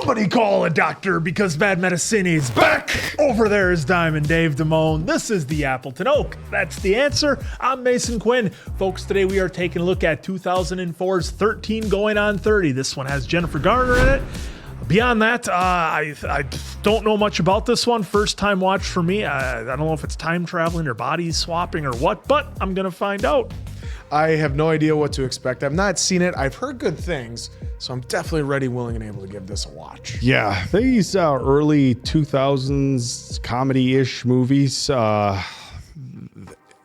Somebody call a doctor because bad medicine is back. Over there is Diamond Dave Damone. This is the Appleton Oak. That's the answer. I'm Mason Quinn. Folks, today we are taking a look at 2004's 13 Going on 30. This one has Jennifer Garner in it. Beyond that, I don't know much about this one. First time watch for me. I don't know if it's time traveling or body swapping or what, but I'm going to find out. I have no idea what to expect. I've not seen it. I've heard good things, so I'm definitely ready, willing, and able to give this a watch. Yeah, these early 2000s comedy-ish movies,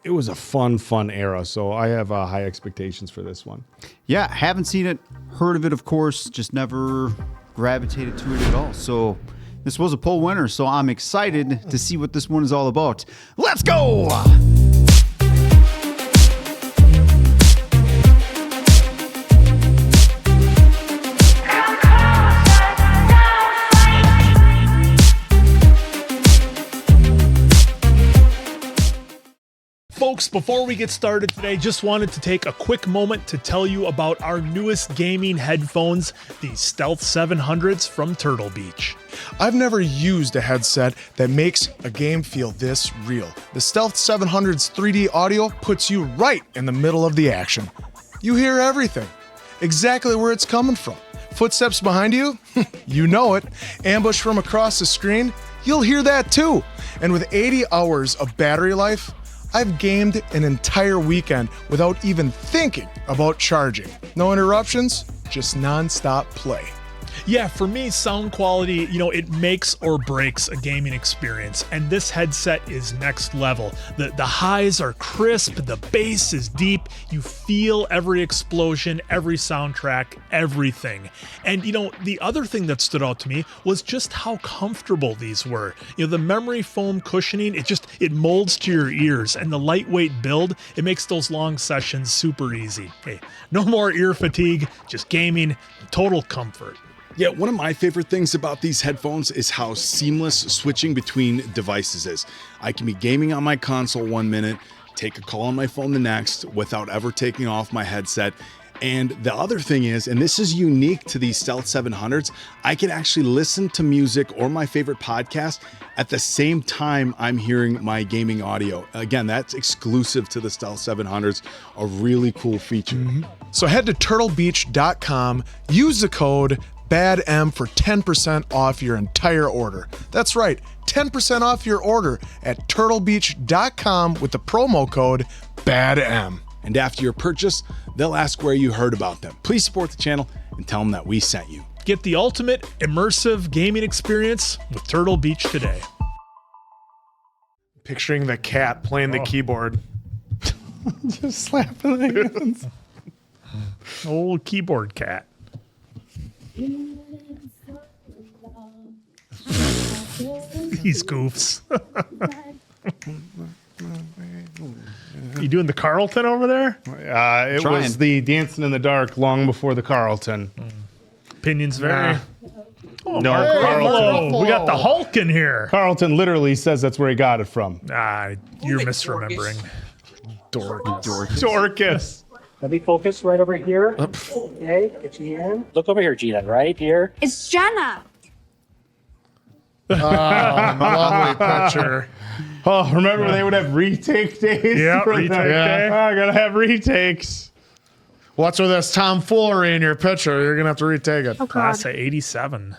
it was a fun era, so I have high expectations for this one. Yeah, haven't seen it, heard of it, of course, just never gravitated to it at all. So this was a poll winner, so I'm excited to see what this one is all about. Let's go! Folks, before we get started today, just wanted to take a quick moment to tell you about our newest gaming headphones, the Stealth 700s from Turtle Beach. I've never used a headset that makes a game feel this real. The Stealth 700's 3D audio puts you right in the middle of the action. You hear everything, exactly where it's coming from. Footsteps behind you? You know it. Ambush from across the screen? You'll hear that too. And with 80 hours of battery life, I've gamed an entire weekend without even thinking about charging. No interruptions, just non-stop play. Yeah, for me, sound quality, it makes or breaks a gaming experience, and this headset is next level. The highs are crisp, the bass is deep, you feel every explosion, every soundtrack, everything. And, the other thing that stood out to me was just how comfortable these were. The memory foam cushioning, it molds to your ears, and the lightweight build, it makes those long sessions super easy. Hey, no more ear fatigue, just gaming, total comfort. Yeah, one of my favorite things about these headphones is how seamless switching between devices is. I can be gaming on my console 1 minute, take a call on my phone the next without ever taking off my headset. And the other thing is, and this is unique to these Stealth 700s, I can actually listen to music or my favorite podcast at the same time I'm hearing my gaming audio. Again, that's exclusive to the Stealth 700s, a really cool feature. Mm-hmm. So head to turtlebeach.com, use the code BADM for 10% off your entire order. That's right, 10% off your order at turtlebeach.com with the promo code BADM. And after your purchase, they'll ask where you heard about them. Please support the channel and tell them that we sent you. Get the ultimate immersive gaming experience with Turtle Beach today. Picturing the cat playing the keyboard. Just slapping the hands. Old keyboard cat. These goofs. You doing the Carlton over there? It was the Dancing in the Dark long before the Carlton. Opinions vary. Oh, No, Mark Carlton. Ruffalo. We got the Hulk in here. Carlton literally says that's where he got it from. You're misremembering. Dorcas. Let me focus right over here. Okay, get your hand. Look over here, Gina, right here. It's Jenna. Lovely picture. Oh, remember they would have retake days? Yeah, retake day. I gotta have retakes. What's with this tomfoolery in your picture? You're gonna have to retake it. Oh, God. Class of 87.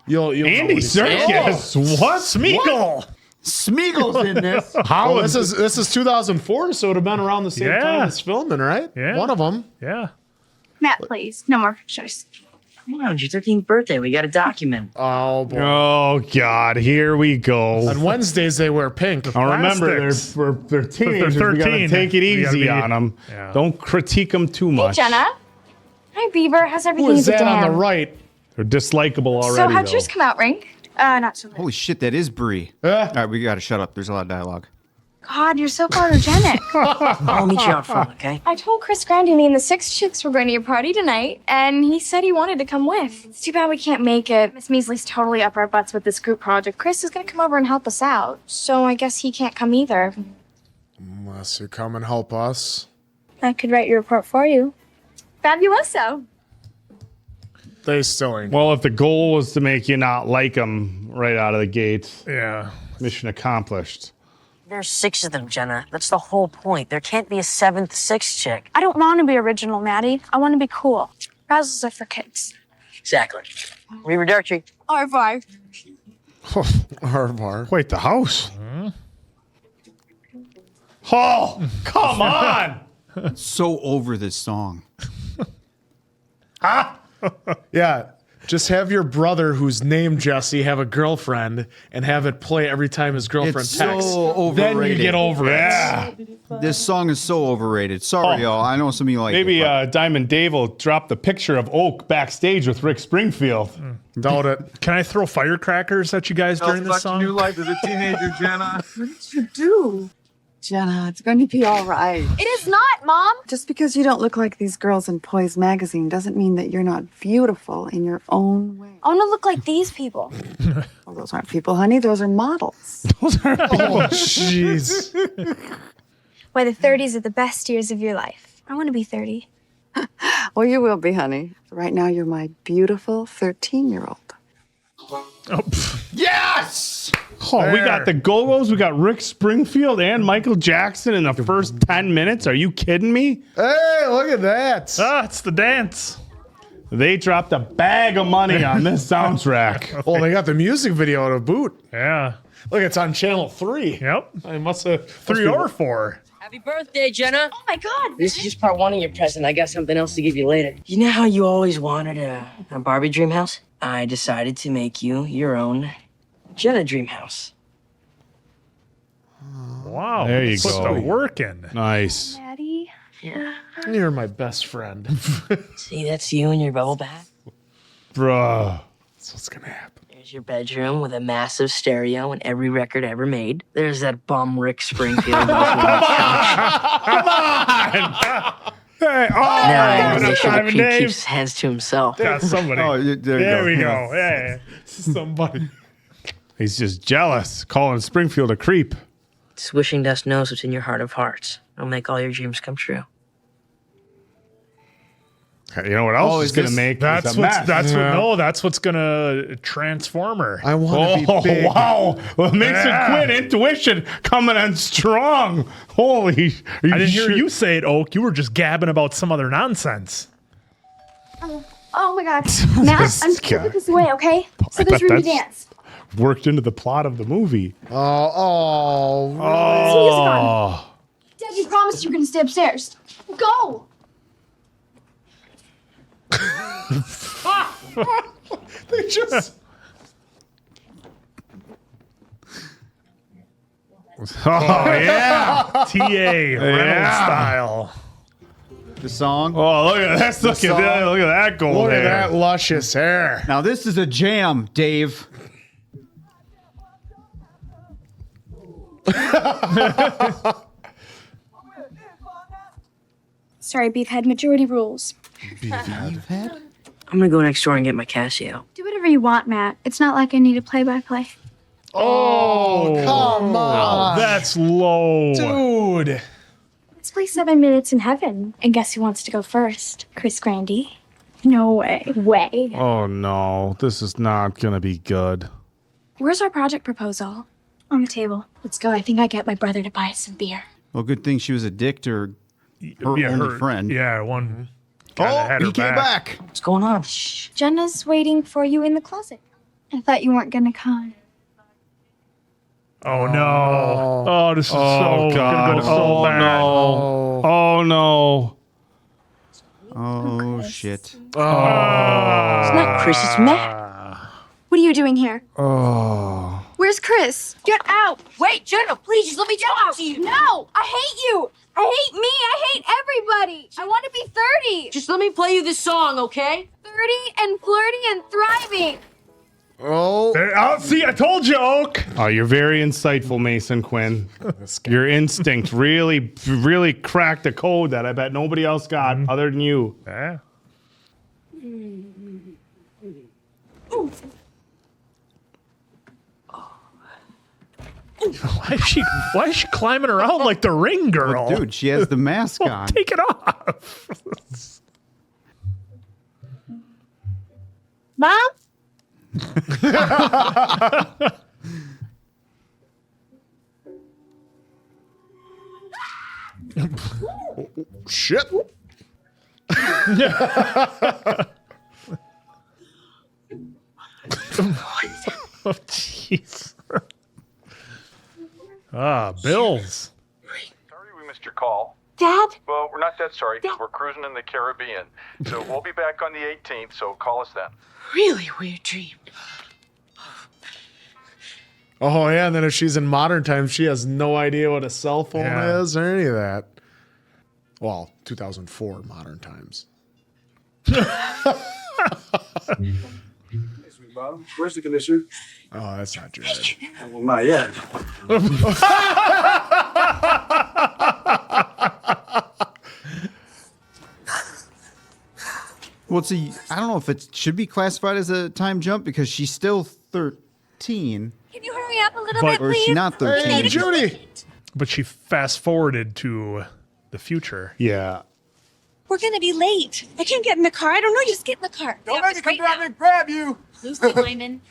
You'll Andy Serkis. What? Smeagol. Smeagol's in this. Well, this is 2004, so it would have been around the same time as filming, right? Yeah. One of them. Yeah. Matt, please. No more pictures. Come on, it's your 13th birthday. We got a document. Oh boy. Oh, God. Here we go. On Wednesdays they wear pink. Now remember, Plastics. they're teenagers. We gotta 13. take it We gotta easy be- on them. Yeah. Don't critique them too much. Jenna. Hi, Beaver. How's Who everything? is that on the Damn. right? They're dislikable already, So how'd though. yours come out, Ring? Not so good. Holy shit, that is Brie. Eh? All right, we gotta shut up. There's a lot of dialogue. God, you're so photogenic. I'll meet you out front, okay? I told Chris Grandini and the 6 chicks were going to your party tonight, and he said he wanted to come with. It's too bad we can't make it. Miss Measley's totally up our butts with this group project. Chris is going to come over and help us out, so I guess he can't come either. Unless you come and help us. I could write your report for you. Fabuloso. They still ain't. Well, if the goal was to make you not like them right out of the gate, Yeah. mission accomplished. There's 6 of them, Jenna. That's the whole point. There can't be a 7th, 6th chick. I don't want to be original, Maddie. I want to be cool. Razzles are for kids. Exactly. Arrivederci. Au revoir. Harvar. Wait, the house? Oh, come on! So over this song. Yeah. Just have your brother, who's named Jesse, have a girlfriend and have it play every time his girlfriend It's texts. so overrated. Then you get over it. Yeah. This song is so overrated. Sorry, y'all. I know some of you like Maybe it. but- Diamond Dave will drop the picture of Oak backstage with Rick Springfield. Doubt it. Can I throw firecrackers at you guys during this song? life as a teenager, Jenna. What did you do? Jenna, it's going to be all right. It is not, Mom. Just because you don't look like these girls in Poise magazine doesn't mean that you're not beautiful in your own way. I want to look like these people. Well, those aren't people, honey. Those are models. Oh, jeez. Why the 30s are the best years of your life. I want to be 30. Well, you will be, honey. Right now, you're my beautiful 13-year-old. Yes! Oh, we got the Go-Go's, we got Rick Springfield and Michael Jackson in the first 10 minutes. Are you kidding me? Hey, look at that. Ah, it's the dance. They dropped a bag of money on this soundtrack. Oh, they got the music video to boot. Yeah. Look, it's on channel 3. Yep. I must have 3 or 4. Happy birthday, Jenna. Oh my God. This is just part 1 of your present. I got something else to give you later. You know how you always wanted a Barbie dream house? I decided to make you your own Jenna dream house. Wow. There you Put go. the work in. Nice. Daddy. Yeah. You're my best friend. See, that's you in your bubble bath. Bruh. That's what's going to happen. There's your bedroom with a massive stereo and every record ever made. There's that bum Rick Springfield. Hey, oh, Now, what make up, sure the Diamond creep Dave? keeps his hands to himself. Got somebody. Oh, there we go. Yeah. Somebody. He's just jealous, calling Springfield a creep. Swishing Dust knows what's in your heart of hearts. It'll make all your dreams come true. You know what else Oh, is is going to this- make That's this a what's mess? that's what's gonna transform her. I want to Oh, be big. wow. Well, Mason Yeah. Quinn intuition coming on strong. Holy. I didn't hear you say it, Oak. You were just gabbing about some other nonsense. Oh my God. Matt, I'm guy. put this away, okay? So I there's bet room to that's- dance. Worked into the plot of the movie. Oh, Music on. Oh. Dad, you promised you were gonna stay upstairs. Go. they just. Oh, yeah. T.A. Reynolds style. The song. Oh, look at that. Look at that gold Look at hair. that luscious hair. Now, this is a jam, Dave. Sorry, Beefhead. Majority rules. I'm gonna go next door and get my Casio. Do whatever you want, Matt. It's not like I need a play-by-play. Oh, come on. That's low. Dude. Let's play 7 Minutes in Heaven. And guess who wants to go first? Chris Grandy? No way. Oh, no. This is not going to be good. Where's our project proposal? On the table. Let's go. I think I get my brother to buy us some beer. Well, good thing she was a dick to her only friend. Yeah, one. Oh, had her he came back. What's going on? Jenna's waiting for you in the closet. I thought you weren't gonna come. Oh no! Oh, this is Oh, so God. gonna go so Oh, bad. no. Oh, no. Oh, shit. It's not Chris, it's Matt. What are you doing here? Oh. Where's Chris? Get out! Wait, Jenna, please just let me talk to you. No! I hate you! I hate me! I hate everybody! I want to be 30! Just let me play you this song, okay? 30 and flirty and thriving! Oh. See, I told you, Oak. Oh, you're very insightful, Mason Quinn. Your instinct really cracked a code that I bet nobody else got other than you. Yeah. Why is she climbing around like the ring girl? Well, dude, she has the mask on. Take it off. Mom? Shit. Oh, jeez. Bills. Sorry we missed your call. Dad? Well, we're not that sorry because we're cruising in the Caribbean. So we'll be back on the 18th, so call us then. Really weird dream. Oh, yeah, and then if she's in modern times, she has no idea what a cell phone is or any of that. Well, 2004 modern times. Hey, sweet bottom. Where's the conditioner? Oh, that's not Jared. Well, not yet. Well, see, I don't know if it should be classified as a time jump because she's still 13. Can you hurry up a little But- bit, Or is please? she not 13? Hey, Judy! But she fast forwarded to the future. Yeah. We're gonna be late. I can't get in the car. I don't know. Just get in the car. Don't let me come down and grab you. Lucy Wyman.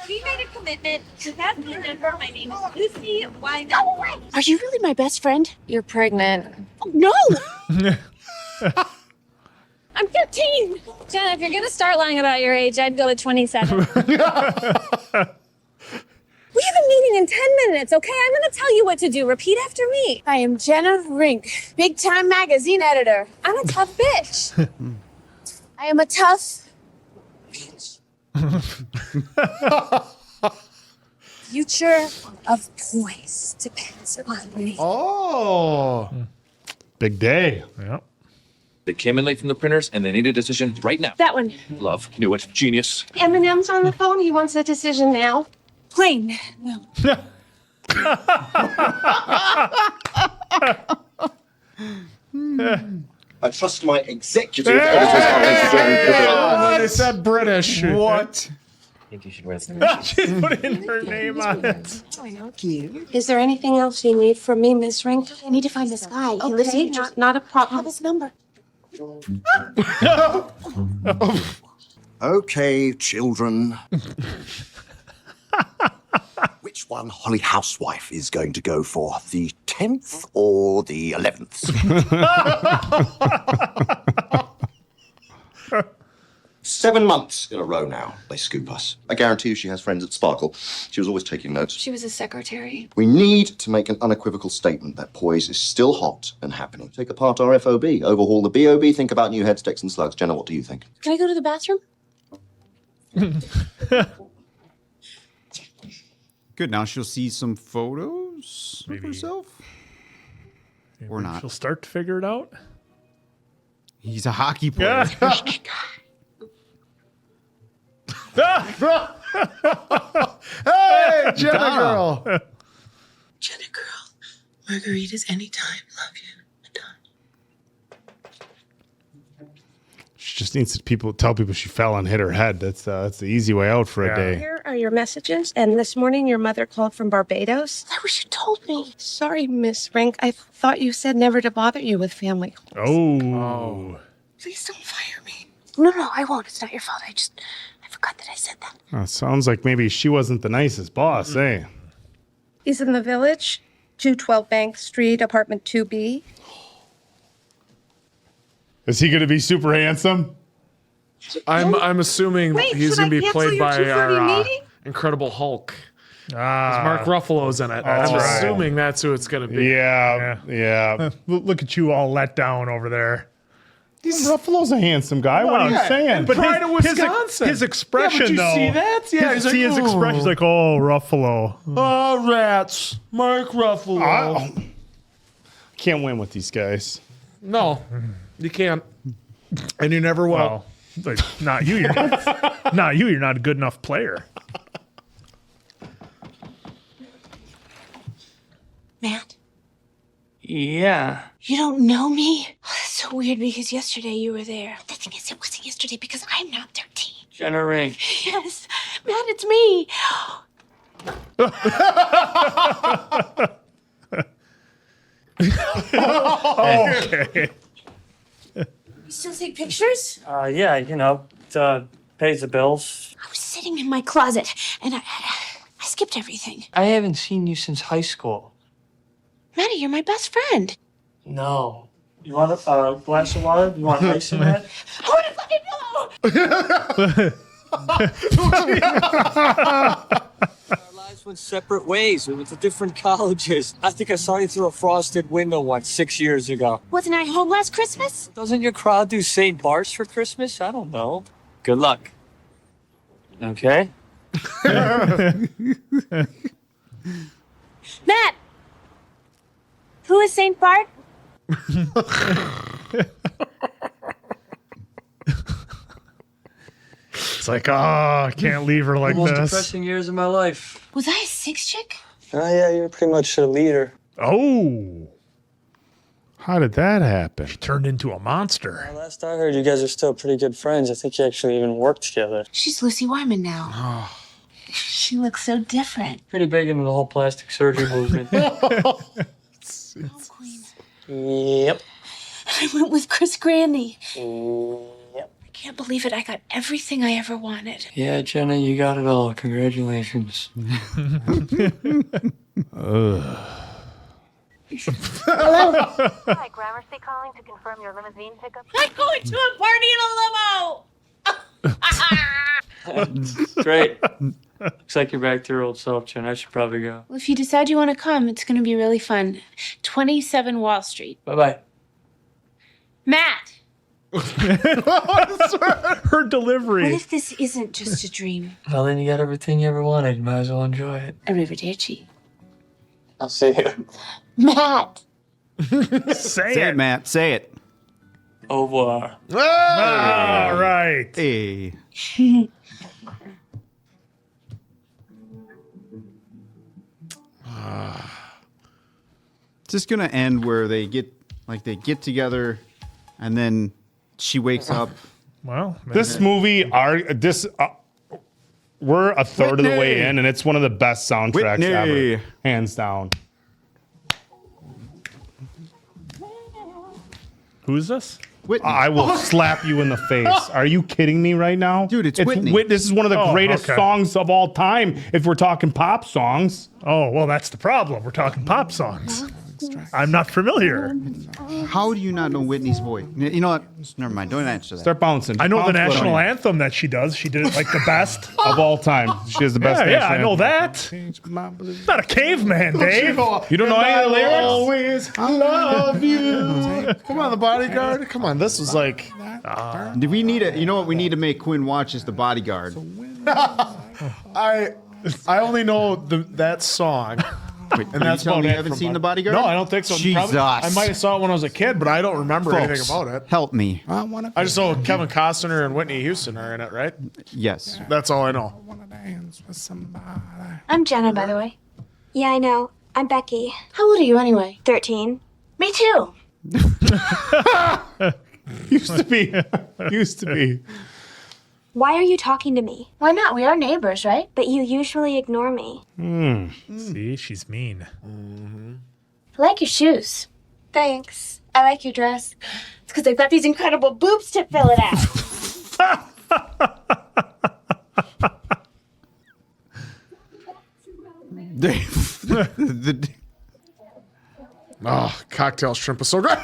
We made a commitment to have the number. My name is Lucy Wyman. Are you really my best friend? You're pregnant. Oh, no! I'm 13. Jenna, if you're gonna start lying about your age, I'd go with 27. We have a meeting in 10 minutes, okay? I'm gonna tell you what to do. Repeat after me. I am Jenna Rink, big time magazine editor. I'm a tough bitch. I am a tough bitch. Future of boys depends on me. Oh. Big day. Yep. They came in late from the printers and they need a decision right now. That one. Love. Knew it. Genius. Eminem's on the phone. He wants a decision now. Plain. No. I trust my executive They editors. said British. What? I think you should wear She's putting her name on it. Is there anything else you need from me, Miss Rink? I need to find this guy. He lives in not a problem. Have his number. Okay, children. Which one Holly Housewife is going to go for? The 10th or the 11th? 7 months in a row now, they scoop us. I guarantee you she has friends at Sparkle. She was always taking notes. She was a secretary. We need to make an unequivocal statement that poise is still hot and happening. Take apart our FOB, overhaul the BOB, think about new heads, sticks, and slugs. Jenna, what do you think? Can I go to the bathroom? Good. Now she'll see some photos of herself. Or not. She'll start to figure it out. He's a hockey player. Hey, Jenna girl. Jenna girl. Margaritas anytime. Love you. She just needs to tell people she fell and hit her head. That's the easy way out for a day. Here are your messages. And this morning, your mother called from Barbados. I wish you told me. Sorry, Miss Rink. I thought you said never to bother you with family. Oh. Please don't fire me. No, I won't. It's not your fault. I forgot that I said that. Sounds like maybe she wasn't the nicest boss, eh? He's in the village, 212 Bank Street, apartment 2B. Is he going to be super handsome? I'm assuming Wait, he's should I going to be cancel played your by 2:30 our meeting? Incredible Hulk. Mark Ruffalo's in it. That's I'm right. assuming that's who it's going to be. Yeah. Look at you all let down over there. Ruffalo's a handsome guy. What are you saying? But Pride of Wisconsin. his expression, Yeah, but you though. see that? Yeah, he's like, his "Ooh." expression. He's like, oh, Ruffalo. Oh, rats. Mark Ruffalo. Can't win with these guys. No, you can't. And you never will. Well, like, not you. You're not you. You're not a good enough player. Matt, Yeah. you don't know me? Oh, that's so weird because yesterday you were there. The thing is, it wasn't yesterday because I'm not 13. Jenna Rink. Yes, Matt, it's me. Okay. You still take pictures? Yeah, you know, pays the bills. I was sitting in my closet and I skipped everything. I haven't seen you since high school. Maddie, you're my best friend. No. You want a glass of water? You want ice in that? I want a fucking pillow! Our lives went separate ways. We went to different colleges. I think I saw you through a frosted window once 6 years ago. Wasn't I home last Christmas? Doesn't your crowd do St. Bart's for Christmas? I don't know. Good luck. Okay. Matt! Who is St. Bart? It's like, oh, I can't leave her like Most this. depressing years of my life. Was I a six chick? Oh, yeah, you're pretty much a leader. Oh. How did that happen? She turned into a monster. Last I heard, you guys are still pretty good friends. I think you actually even work together. She's Lucy Wyman now. She looks so different. Pretty big into the whole plastic surgery movement. Queen. Yep. I went with Chris Grandy. Yep. I can't believe it. I got everything I ever wanted. Yeah, Jenna, you got it all. Congratulations. Hello? Hi, Gramercy calling to confirm your limousine pickup. I'm going to a party in a limo! Great. Looks like you're back to your old self, Jen. I should probably go. Well, if you decide you want to come, it's going to be really fun. 27 Wall Street. Bye-bye. Matt! Her delivery. What if this isn't just a dream? Well, then you got everything you ever wanted. You might as well enjoy it. Arrivederci. I'll see you. Matt! Say it, Matt. Say it. Au revoir. All right. Hey. It's just gonna end where they get together, and then she wakes up. Well, This movie, we're a third of the way in, and it's one of the best soundtracks Whitney. ever, hands down. Who is this? Whitney. I will slap you in the face. Are you kidding me right now? Dude, it's Whitney. This is one of the Oh, greatest okay. songs of all time if we're talking pop songs. Oh, well, that's the problem. We're talking pop songs. I'm not familiar. How do you not know Whitney's voice? You know what? Never mind. Don't answer that. Start bouncing. I know the Bounce national on you. anthem that she does. She did it like the best. Of all time. She has the best Yeah, national I know anthem. that. Not a caveman, Dave. You don't know any of the lyrics? Always love you. Come on, The Bodyguard. Come on, this was like. Do we need you know what we need to make Quinn watch is The Bodyguard. I only know that song. Wait, And that's you about you it. haven't from seen Bud- The Bodyguard? No, I don't think so. Jesus. I might have saw it when I was a kid, but I don't remember anything Folks, about it. help me. I just know Kevin Costner and Whitney Houston are in it, right? Yes. That's all I know. I'm Jenna, by the way. Yeah, I know. I'm Becky. How old are you anyway? 13. Me too. Used to be. Used to be. Why are you talking to me? Why not? We are neighbors, right? But you usually ignore me. See, she's mean. I like your shoes. Thanks. I like your dress. It's because I've got these incredible boobs to fill it out. Oh, cocktail shrimp is so good.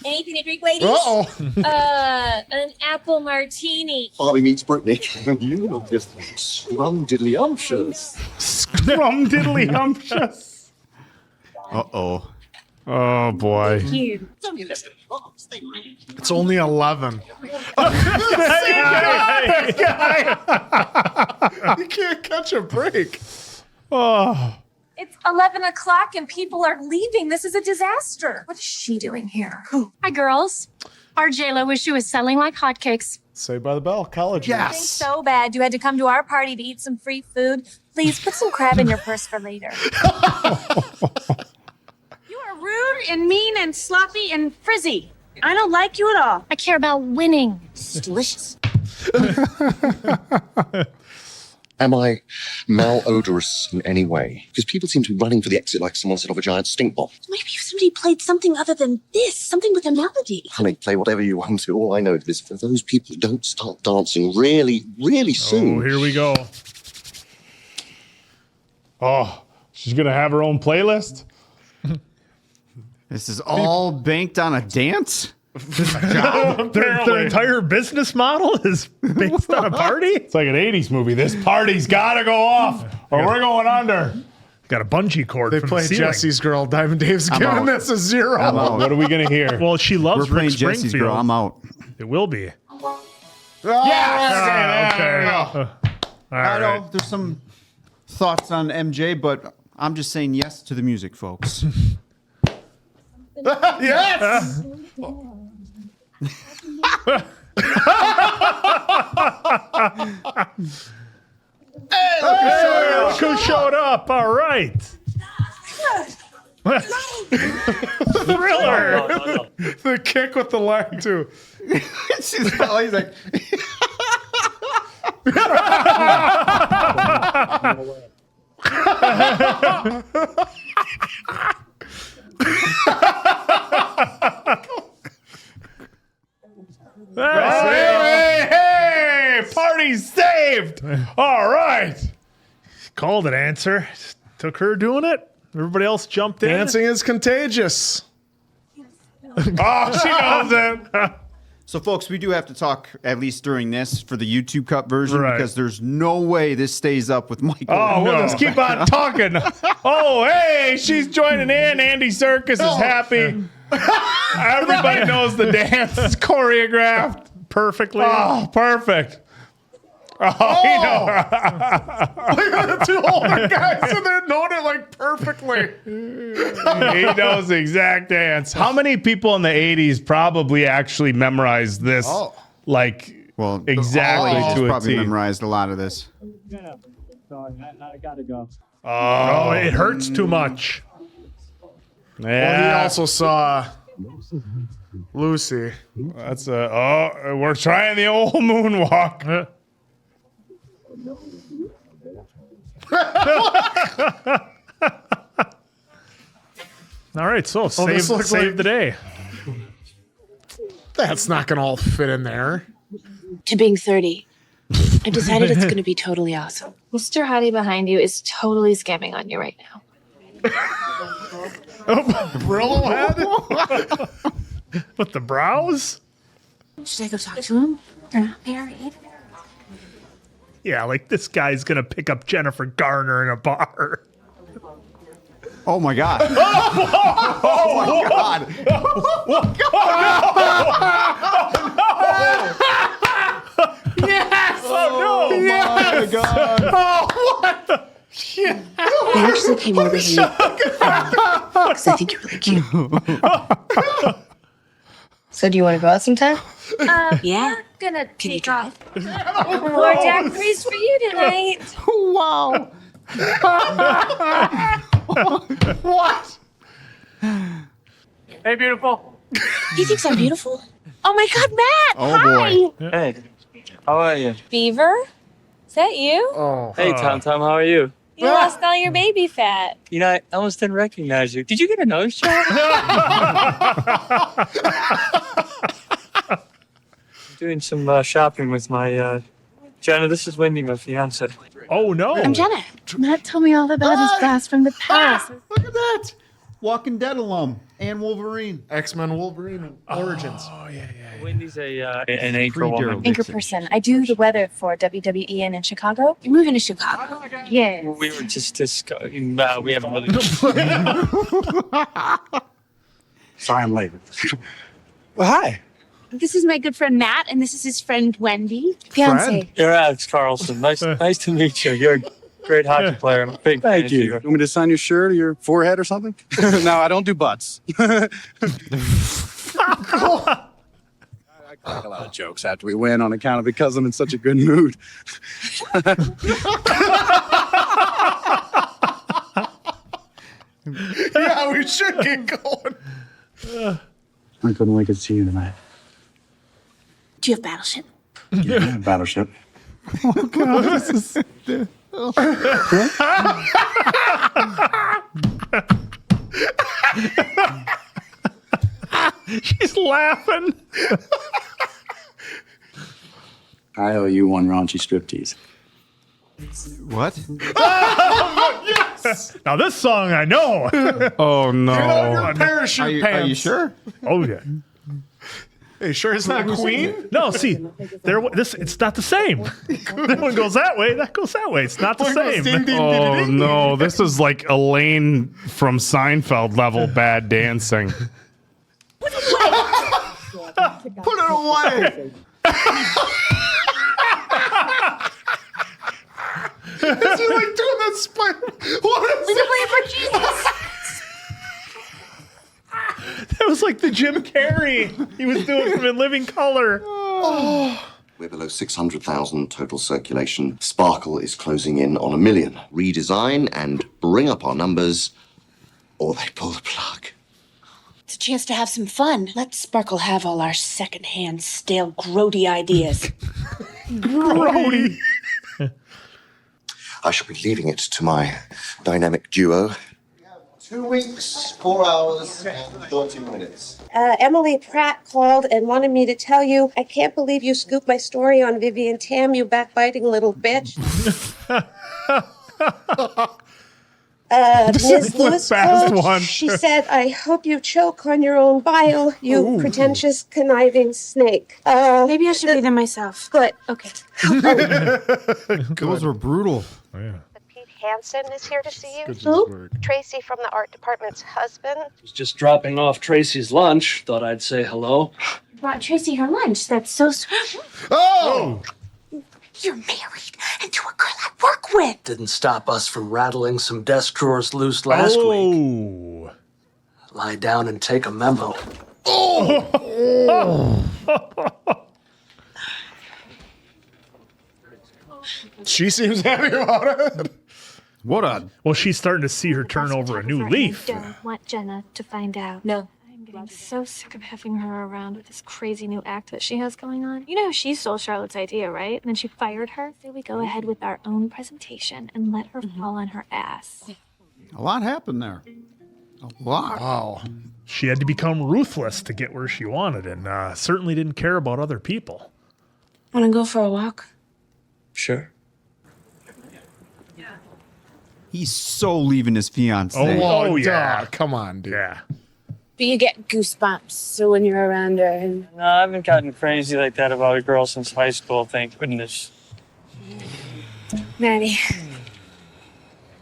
Anything to drink, ladies? Uh-oh. An apple martini. Barbie meets Britney. You look just scrum-diddly-umptious. Scrum-diddly-umptious. Uh-oh. Oh, boy. You. It's only 11. You can't catch a break. Oh. It's 11 o'clock and people are leaving. This is a disaster. What is she doing here? Hi, girls. Our J-Lo wish she was selling like hotcakes. Saved by the Bell, college. Something so bad you had to come to our party to eat some free food. Please put some crab in your purse for later. You are rude and mean and sloppy and frizzy. I don't like you at all. I care about winning. This is delicious. Am I malodorous in any way? Because people seem to be running for the exit like someone set off a giant stink bomb. Maybe if somebody played something other than this, something with a melody. Honey, play whatever you want to. All I know is for those people who don't start dancing really, really soon. Oh, here we go. Oh, she's gonna have her own playlist. This is all banked on a dance? Their entire business model is based on a party? It's like an 80s movie. This party's gotta go off or we're going under. Got a bungee cord. They from play the ceiling. Jesse's Girl. Diamond Dave's I'm giving out. this a 0. I'm out. What are we gonna hear? Well, she loves We're playing Rick Jesse's Springfield. Girl. I'm out. It will be. Yes! Okay. All All I know right. there's some thoughts on MJ, but I'm just saying yes to the music, folks. Yes! Hey, look who showed up. All right. Thriller. The kick with the leg, too. He's like, Hey, party's saved. All right. Called it answer. Took her doing it. Everybody else jumped in. Dancing is contagious. Oh, she knows it. so, folks, we do have to talk, at least during this, for the YouTube cut version, Right. because there's no way this stays up with Michael. Oh, we'll just keep on talking. Oh, hey, she's joining in. Andy Serkis is happy. Everybody knows the dance is choreographed Perfectly. Oh, perfect. Oh, Look at the two older guys and they're knowing it like perfectly. he knows the exact dance. How many people in the 80s probably actually memorized this? Like, well, exactly all ages to a probably T. memorized a lot of this. Sorry, I gotta go. Oh, it hurts too much. Well, he Yeah. also saw Lucy. That's we're trying the old moonwalk. All right, so this save looks like- the day. That's not going to all fit in there. To being 30, I decided it's going to be totally awesome. Mr. Hottie behind you is totally scamming on you right now. Brillo head? With the brows? Should I go talk to him? They're not married. Yeah, like this guy's gonna pick up Jennifer Garner in a bar. Oh, my God. Oh, my God. Yes! Oh, no! My God. Oh, what the? I actually came over here because I think you're really cute. So do you want to go out sometime? Yeah. Gonna Can you take drive? more daiquiris for you tonight. Wow. What? Hey, beautiful. He thinks I'm beautiful. Oh my God, Matt! Oh, Hi. boy. Hey, how are you? Beaver? Is that you? Oh. Hey, Tom, how are you? You lost all your baby fat. You know, I almost didn't recognize you. Did you get a nose job? Doing some shopping with my Jenna. This is Wendy, my fiance. Oh no! I'm Jenna. Matt told me all about his blast from the past. Look at that. Walking Dead alum and Wolverine. X-Men Wolverine Origins. Oh yeah. Wendy's an anchor woman. Anchor person. I do the weather for WWEN in Chicago. You're moving to Chicago? Yes. We were just discussing. We haven't really. Sorry I'm late. Well, hi. This is my good friend Matt, and this is his friend Wendy. Fiance. You're Alex Carlson. Nice to meet you. You're a great hockey player. I'm a big fan Thank of you. yours. You want me to sign your shirt or your forehead or something? No, I don't do butts. I crack a lot of jokes after we win on account of because I'm in such a good mood. Yeah, we should get going. I couldn't wait to see you tonight. Do you have Battleship? Yeah, Battleship. Oh God, this is. She's laughing. I owe you one raunchy striptease. What? Yes! Now this song I know. Oh no! Get on your parachute pants. Are you sure? Oh yeah. Hey, sure it's not Queen? No, see, it's not the same. That one goes that way, that goes that way. It's not the same. Oh no! This is like Elaine from Seinfeld level bad dancing. Put it away. Is he like doing that spike? What is it? That was like the Jim Carrey he was doing from In Living Color. We're below 600,000 total circulation. Sparkle is closing in on 1 million. Redesign and bring up our numbers, or they pull the plug. It's a chance to have some fun. Let Sparkle have all our secondhand, stale, grody ideas. Grody. I shall be leaving it to my dynamic duo. 2 weeks, 4 hours, and 30 minutes. Emily Pratt called and wanted me to tell you, I can't believe you scooped my story on Vivian Tam, you backbiting little bitch. Ms. Lewis called. She said, I hope you choke on your own bile, you pretentious, conniving snake. Maybe I should be there myself. Good. Okay. Those were brutal. Oh, yeah. Hansen is here to see you. Who? Tracy from the art department's husband. Was just dropping off Tracy's lunch. Thought I'd say hello. Brought Tracy her lunch. That's so sweet. Oh! You're married and to a girl I work with. Didn't stop us from rattling some desk drawers loose last week. Lie down and take a memo. She seems happy about it. What a... Well, she's starting to see her turn over a new leaf. I don't want Jenna to find out. No. I'm getting so sick of having her around with this crazy new act that she has going on. You know, she stole Charlotte's idea, right? And then she fired her. So we go ahead with our own presentation and let her fall on her ass. A lot happened there. A lot. Wow. She had to become ruthless to get where she wanted, and certainly didn't care about other people. Want to go for a walk? Sure. He's so leaving his fiancée. Oh, yeah. Come on, dude. Yeah. But you get goosebumps so when you're around her. And... No, I haven't gotten crazy like that about a girl since high school, thank goodness. Maddie,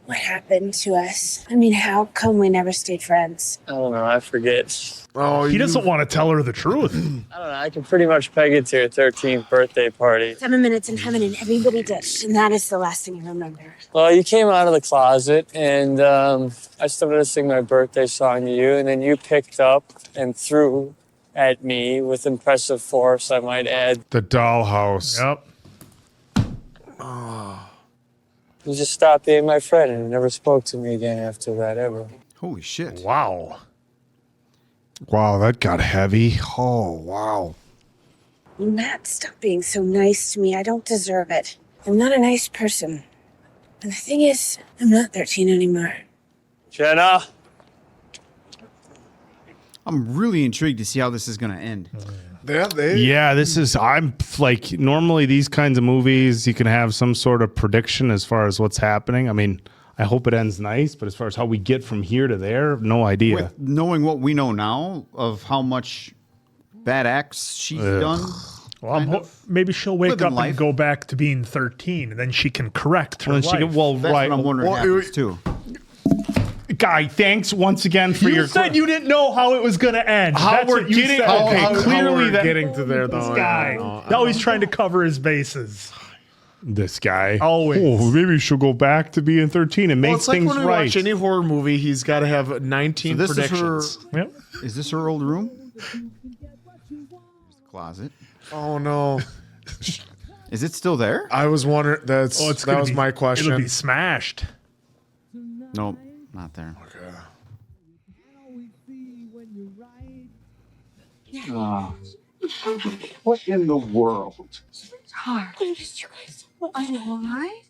what happened to us? I mean, how come we never stayed friends? I don't know, I forget. Oh, He doesn't want to tell her the truth. I don't know, I can pretty much peg it to your 13th birthday party. 7 minutes in heaven and everybody ditched, and that is the last thing I remember. Well, you came out of the closet, and I started to sing my birthday song to you, and then you picked up and threw at me with impressive force, I might add. The dollhouse. Yep. You just stopped being my friend and never spoke to me again after that, ever. Holy shit. Wow. Wow, that got heavy. Oh, wow. Matt, stop being so nice to me. I don't deserve it. I'm not a nice person. And the thing is, I'm not 13 anymore. Jenna! I'm really intrigued to see how this is going to end. Yeah, I'm like, normally these kinds of movies, you can have some sort of prediction as far as what's happening. I mean, I hope it ends nice, but as far as how we get from here to there, no idea. With knowing what we know now of how much bad acts she's done. Well, maybe she'll wake up and go back to being 13, and then she can correct her life. That's what I'm wondering happens too. Guy, thanks once again for your... You said you didn't know how it was going to end. How we're getting... Okay, clearly that... getting to there, though. This guy. Always trying to cover his bases. This guy. Always. Oh, maybe she'll go back to being 13 and make It's like things when we right. watch any horror movie, he's got to have 19 predictions. Is this her old room? Here's the closet. Oh, no. Is it still there? I was wondering. That was my question. It'll be smashed. Nope, not there. What in the world? car. I missed you guys so much. I know, all right?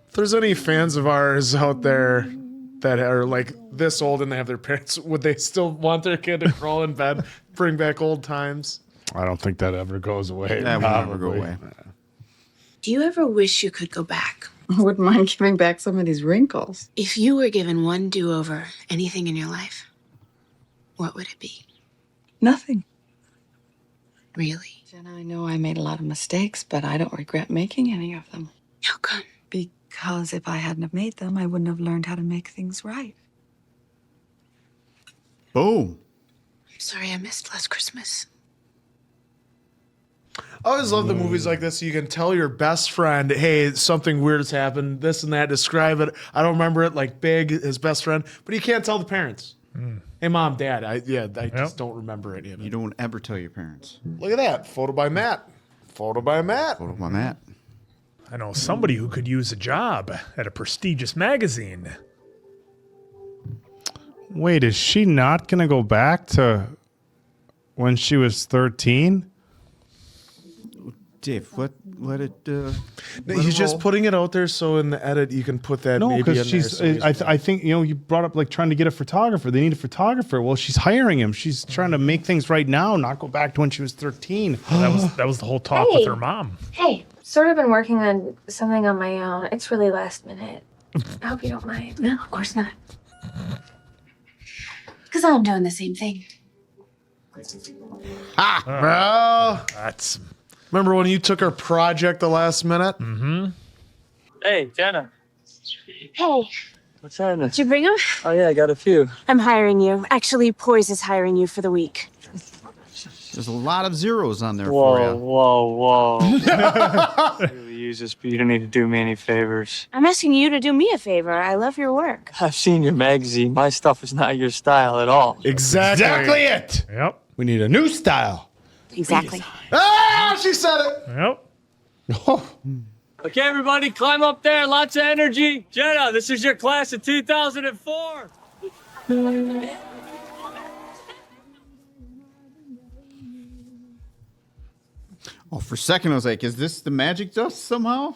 If there's any fans of ours out there that are like this old and they have their parents, would they still want their kid to crawl in bed, bring back old times? I don't think that ever goes away. That will never go away. Do you ever wish you could go back? I wouldn't mind giving back some of these wrinkles. If you were given one do-over, anything in your life, what would it be? Nothing. Really? Jenna, I know I made a lot of mistakes, but I don't regret making any of them. How come? Because if I hadn't have made them, I wouldn't have learned how to make things right. Boom. I'm sorry I missed last Christmas. I always love the movies like this. So you can tell your best friend, hey, something weird has happened, this and that, describe it. I don't remember it, like Big, his best friend, but you can't tell the parents. Hey, Mom, Dad, I just don't remember any of it. You don't ever tell your parents. Look at that. Photo by Matt. Photo by Matt. Photo by Matt. I know somebody who could use a job at a prestigious magazine. Wait, is she not going to go back to when she was 13? Dave, let it. He's just putting it out there so in the edit you can put that. No, maybe because in she's. there so I think you brought up like trying to get a photographer. They need a photographer. Well, she's hiring him. She's trying to make things right now, not go back to when she was 13. That was the whole talk with her mom. Hey, sort of been working on something on my own. It's really last minute. I hope you don't mind. No, of course not. Because I'm doing the same thing. Bro. That's. Remember when you took our project the last minute? Mm-hmm. Hey, Jenna. Hey, What's happening? did you bring them? Oh, yeah, I got a few. I'm hiring you. Actually, Poise is hiring you for the week. There's a lot of zeros on there Whoa, for you. whoa. Really use this, but you don't need to do me any favors. I'm asking you to do me a favor. I love your work. I've seen your magazine. My stuff is not your style at all. Exactly it. Yep. We need a new style. Exactly. Ah, she said it. Yep. Okay, everybody, climb up there. Lots of energy. Jenna, this is your class of 2004. Oh, for a second I was like, is this the magic dust somehow?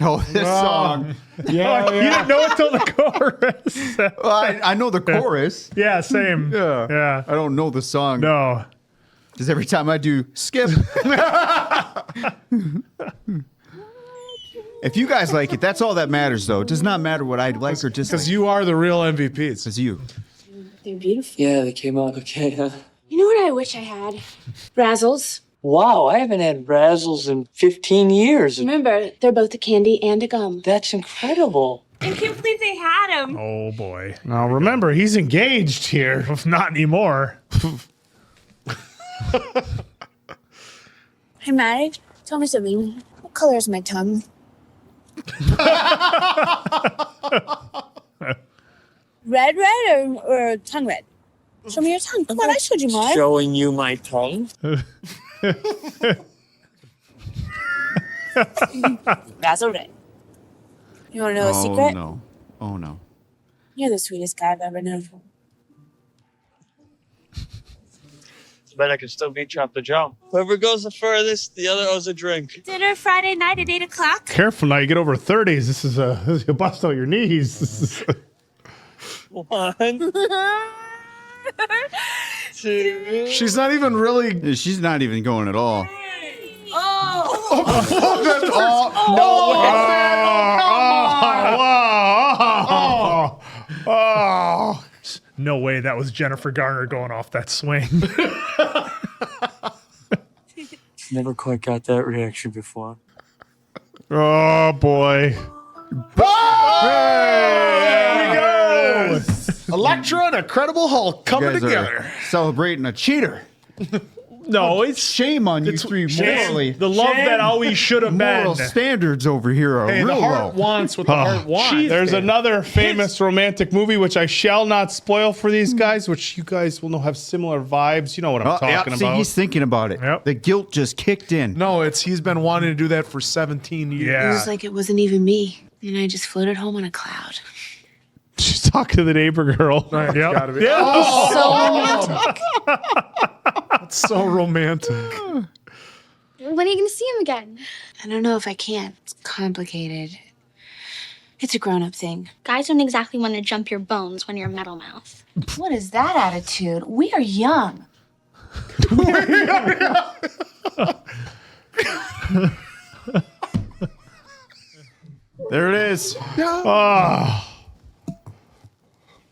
Oh, this song. Yeah, you didn't know it till the chorus. Well, I know the chorus. Yeah, same. Yeah. I don't know the song. No. Because every time I do skip. If you guys like it, that's all that matters, though. It does not matter what I like or dislike. Because you are the real MVPs. It's you. They're beautiful. Yeah, they came out okay, huh? You know what I wish I had? Razzles. Wow, I haven't had Razzles in 15 years. Remember, they're both a candy and a gum. That's incredible. I can't believe they had them. Oh boy. Now remember, he's engaged here. Not anymore. Hey, Maddie, tell me something. What color is my tongue? Red, or tongue red? Show me your tongue. Come on, I showed you mine. Showing you my tongue? Razzle red. You want to know a secret? No. Oh, no. You're the sweetest guy I've ever known. Bet I can still beat you up the jump. Whoever goes the furthest, the other owes a drink. Dinner Friday night at 8 o'clock. Careful now, you get over 30s. This is you'll bust out your knees. 1, 2. She's not even really. She's not even going at all. Oh! That's all. No way. Oh. No way that was Jennifer Garner going off that swing. Never quite got that reaction before. Oh boy. There we go. Electra and Incredible Hulk coming You guys together. are celebrating a cheater. No, it's Shame on you three morally. the love that always should have been. Moral standards over here are Hey, real the heart low. wants what the heart wants. There's another famous romantic movie which I shall not spoil for these guys, which you guys will know have similar vibes. You know what I'm talking See, about. he's thinking about it. Yep. The guilt just kicked in. No, he's been wanting to do that for 17 years. Yeah. It was like it wasn't even me. And I just floated home on a cloud. She's talking to the neighbor girl. Right, Yep. gotta be. Yeah. So romantic. That's so romantic. When are you gonna see him again? I don't know if I can. It's complicated. It's a grown-up thing. Guys don't exactly want to jump your bones when you're a metal mouth. What is that attitude? We are young. There it is. Oh.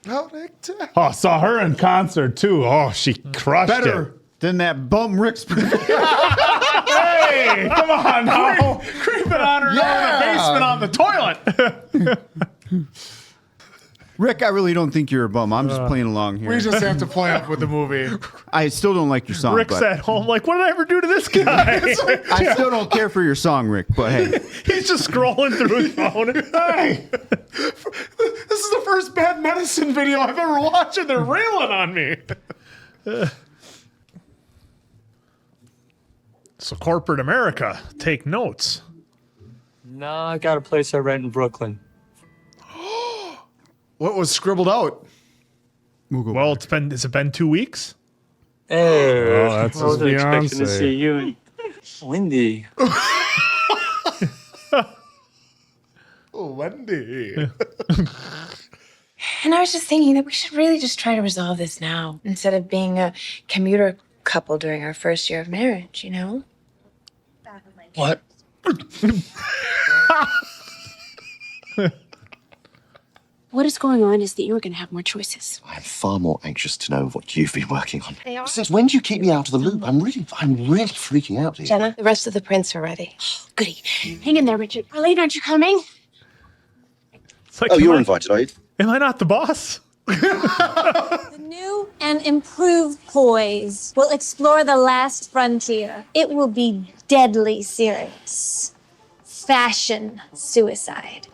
Oh, saw her in concert too. Oh, she crushed Better than that bum Rick Springfield. Hey, come on now. Creeping on her in the basement on the toilet. Rick, I really don't think you're a bum. I'm just playing along here. We just have to play up with the movie. I still don't like your song. Rick's but at home like, what did I ever do to this guy? I still don't care for your song, Rick, but hey. He's just scrolling through his phone. Hey, this is the first Bad Medicine video I've ever watched, and they're railing on me. So corporate America, take notes. No, I got a place I rent in Brooklyn. What was scribbled out? Well, has it been 2 weeks? Hey, that's I was his expecting to fiancé. see you. Wendy. Wendy. And I was just thinking that we should really just try to resolve this now instead of being a commuter couple during our first year of marriage, you know? What? What is going on is that you're going to have more choices. I'm far more anxious to know what you've been working on. They are? Since when do you keep me out of the loop? I'm really freaking out here. Jenna, the rest of the prints are ready. Goody. Hang in there, Richard. Arlene, aren't you coming? It's like, Oh, you're invited, are you? Am I not the boss? The new and improved toys will explore the last frontier. It will be deadly serious. Fashion suicide.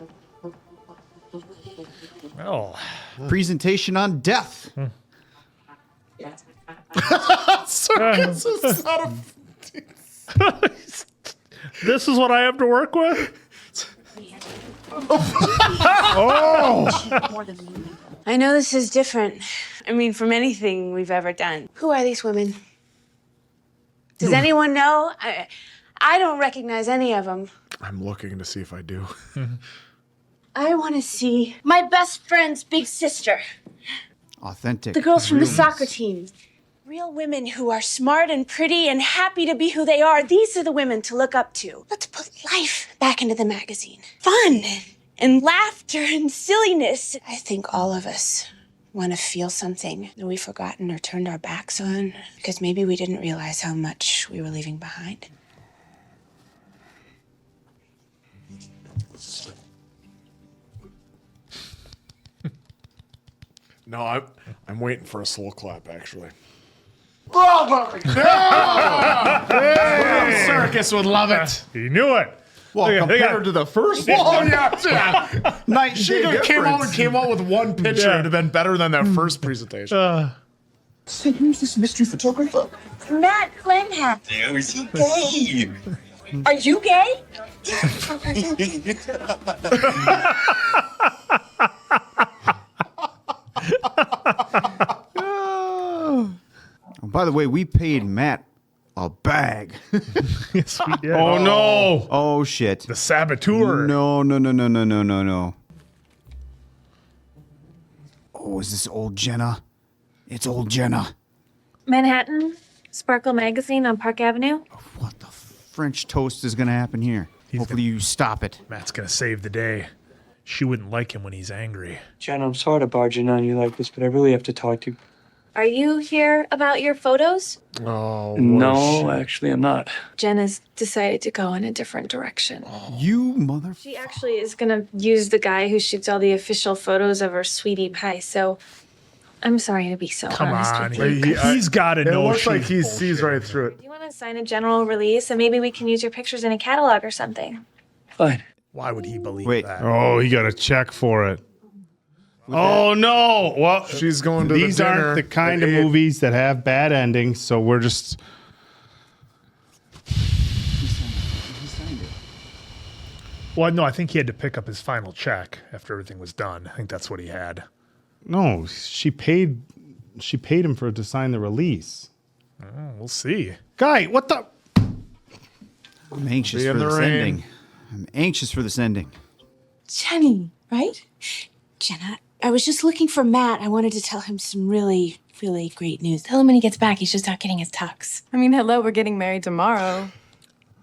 Well, Presentation on death. Circus is not a... this is what I have to work with? I know this is different. I mean, from anything we've ever done. Who are these women? Does anyone know? I don't recognize any of them. I'm looking to see if I do. I want to see my best friend's big sister. Authentic. The girls from the realness. soccer team. Real women who are smart and pretty and happy to be who they are. These are the women to look up to. Let's put life back into the magazine. Fun and laughter and silliness. I think all of us want to feel something that we've forgotten or turned our backs on because maybe we didn't realize how much we were leaving behind. No, I'm waiting for a slow clap, actually. Circus would love it. He knew it. Well, They got- compared to the first one. Oh, yeah. Night and She day came out and difference. came out with one picture. Yeah. It'd have been better than that first presentation. So who's this mystery photographer? Matt Glenhat. Oh, is he gay? Are you gay? Oh, by the way, we paid Matt a bag. Yes, we did. Oh no. Oh shit. The saboteur. No. Oh, is this old Jenna? It's old Jenna. Manhattan, Sparkle Magazine on Park Avenue. What the French toast is gonna happen here? Hopefully you stop it. Matt's gonna save the day. She wouldn't like him when he's angry. Jen, I'm sorry to barge in on you like this, but I really have to talk to you. Are you here about your photos? Oh, No, actually, I'm not. Jenna's decided to go in a different direction. You mother. She actually is gonna use the guy who shoots all the official photos of her sweetie pie, so I'm sorry to be so Come honest on. with you. He's got to It know looks like she's he sees right through it. Do you want to sign a general release and maybe we can use your pictures in a catalog or something? Fine. Why would he believe Wait. that? Oh, he got a check for it. Oh no! Well, She's going to these the dinner aren't the kind of at 8. movies that have bad endings, so we're just. Well, no, I think he had to pick up his final check after everything was done. I think that's what he had. No, she paid him to sign the release. Oh, we'll see. Guy, what the? I'm anxious for this ending. I'm anxious for this ending. Jenny, right? Jenna, I was just looking for Matt. I wanted to tell him some really, really great news. Tell him when he gets back, he's just not getting his tux. I mean, hello, we're getting married tomorrow.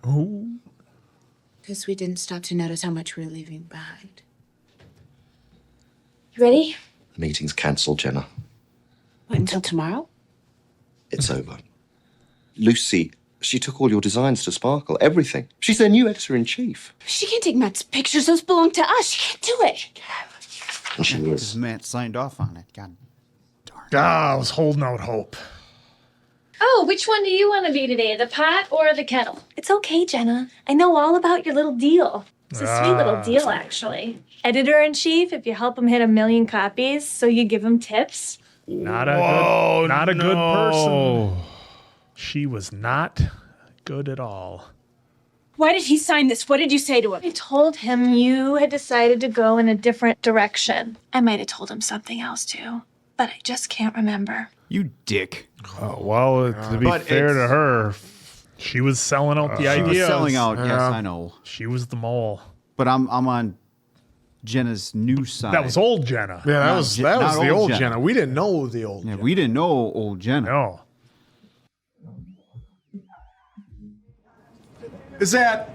Oh. Because we didn't stop to notice how much we're leaving behind. You ready? The meeting's cancelled, Jenna. What, until tomorrow? It's over. Lucy, she took all your designs to Sparkle, everything. She's their new editor-in-chief. She can't take Matt's pictures. Those belong to us. She can't do it. And she is. Matt signed off on it. God. I was holding out hope. Oh, which one do you want to be today, the pot or the kettle? It's okay, Jenna. I know all about your little deal. It's a sweet little deal, actually. Editor-in-chief, if you help him hit 1 million copies, so you give him tips. Not a good person. She was not good at all. Why did he sign this? What did you say to him? I told him you had decided to go in a different direction. I might have told him something else, too, but I just can't remember. You dick. Oh, well, to be fair to her, she was selling out the ideas. She was selling out, yes, I know. She was the mole. But I'm on Jenna's new side. That was old Jenna. Yeah, that was the old Jenna. We didn't know the old Jenna. We didn't know old Jenna. No. Is that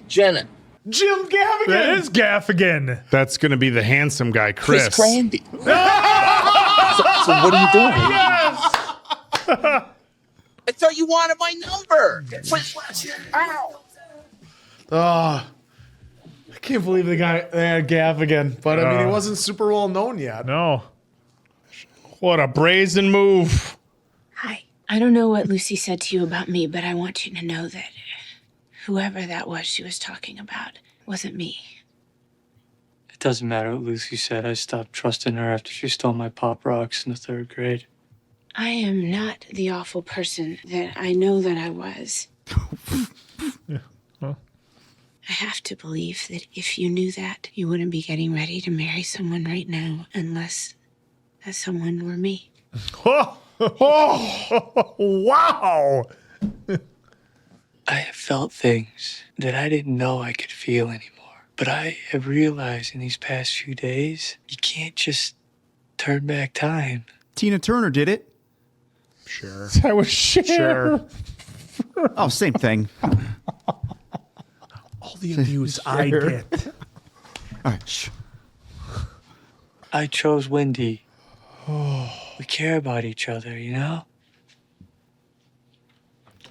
Jenna? Jim Gaffigan? That is Gaffigan. That's going to be the handsome guy, Chris. Grandy. So what are you doing? I thought you wanted my number. I can't believe the guy had Gaffigan. But I mean, he wasn't super well known yet. No. What a brazen move. Hi. I don't know what Lucy said to you about me, but I want you to know that whoever that was she was talking about wasn't me. It doesn't matter what Lucy said. I stopped trusting her after she stole my Pop Rocks in the 3rd grade. I am not the awful person that I know that I was. I have to believe that if you knew that, you wouldn't be getting ready to marry someone right now unless that someone were me. Wow. I have felt things that I didn't know I could feel anymore. But I have realized in these past few days, you can't just turn back time. Tina Turner did it. Sure. I was sure. Oh, same thing. All the abuse I get. All right. Shh. I chose Wendy. We care about each other, you know?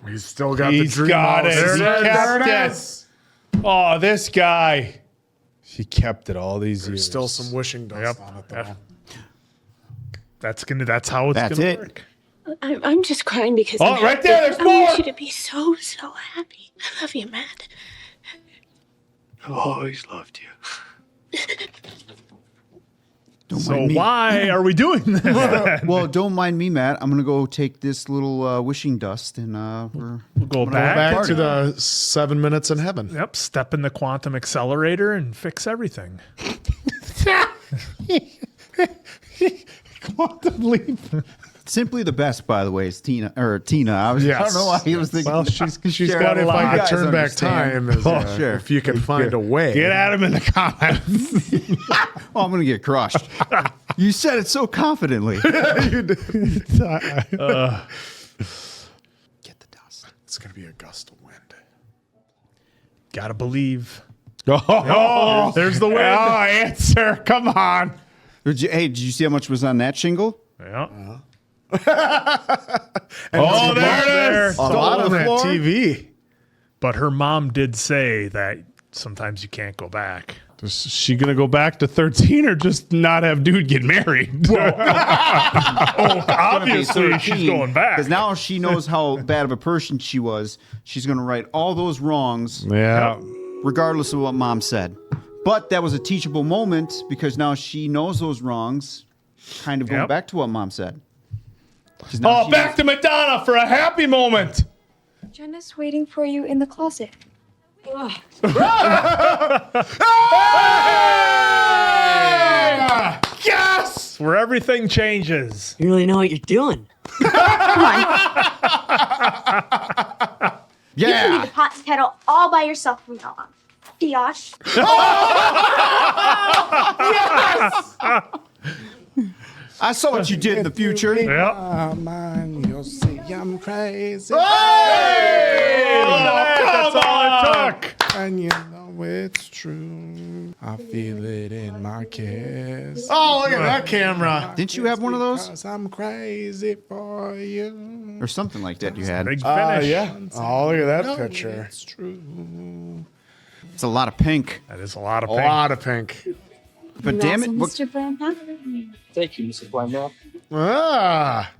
He's still got He's the dream got house. it. He There kept it it. is. Oh, this guy. He kept it all these There's years. still some wishing dust on it, though. That's how it's That's gonna it. work. I'm just crying because Oh, I'm right happy. there, there's I want more. you to be so happy. I love you, Matt. I've always loved you. So why are we doing this? Well, don't mind me, Matt. I'm going to go take this little wishing dust and we'll go Back to the 7 minutes in heaven. Yep, step in the quantum accelerator and fix everything. Quantum leap. Simply the best, by the way, is Tina. I don't know why he was thinking. Well, she's Sure, got if you I could guys turn back understand. time. Is, Sure. If you can find a way. Get at him in the comments. Oh, I'm going to get crushed. You said it so confidently. You did. Get the dust. It's going to be a gust of wind. Gotta believe. Oh, there's the wind. Oh, answer. Come on. Did you see how much was on that shingle? Yeah. Oh, there it is. A lot on that floor? TV. But her mom did say that sometimes you can't go back. Is she going to go back to 13 or just not have dude get married? Obviously, she's going back. Because now she knows how bad of a person she was. She's going to right all those wrongs. Yeah. Regardless of what mom said. But that was a teachable moment because now she knows those wrongs. Kind of going back to what mom said. Oh, back to Madonna for a happy moment. Jenna's waiting for you in the closet. Yes! Where everything changes. You really know what you're doing. Come on. You can be the pot and kettle all by yourself from now on. Josh. Yes! I saw what you did in the future. You'll see I'm crazy. Hey! That's all it took. And you know it's true. I feel it in my kiss. Oh, look at that camera. Didn't you have one of those? Because I'm crazy for you. Or something like that you had. Big finish. Yeah. Oh, look at that picture. It's true. It's a lot of pink. That is a lot of A pink. lot of pink. But damn it. Mr. Brown. Thank you, Mrs. Blondell. Ah.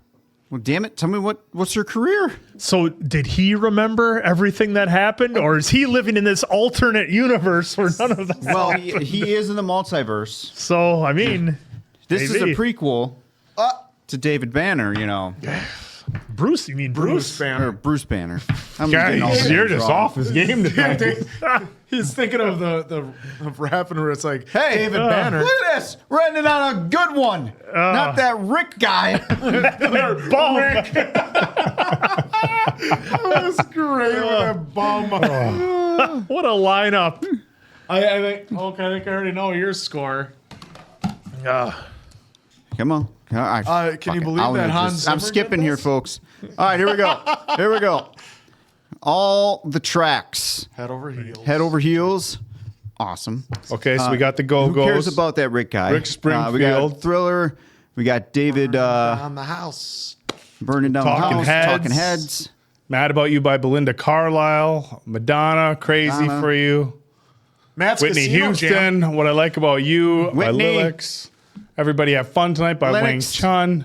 Well, damn it. Tell me what's your career? So did he remember everything that happened, or is he living in this alternate universe where none of that Well, happened? he is in the multiverse. So, I mean, This is a maybe. prequel to David Banner, you know. Bruce, you mean Bruce? Or Bruce Banner. I'm Guys, getting all the you're names just wrong. off his game tonight. He's thinking of the rapping where it's like, Hey, David Banner. Look at this. We're ending on a good one. Not that Rick guy. Bum. That was great with that bum. What a lineup. I think, okay, I think I already know your score. Come on. Can you believe that Hans I'm Zimmer skipping did here, this? folks. All right, here we go. Here we go. All the tracks. Head over heels. Head over heels. Awesome. Okay, so we got the Who cares Go-Go's. about that Rick guy? Rick we Springfield. got Thriller. We got David On the house. Burning Down Talking the House. Heads. Talking Heads. Mad About You by Belinda Carlisle. Madonna, Crazy Madonna. for You. Matt's Whitney Casino Houston, Jam. What I Like About You by Whitney. Lyrics. Everybody Have Fun Tonight by Wang Lennox. Chun.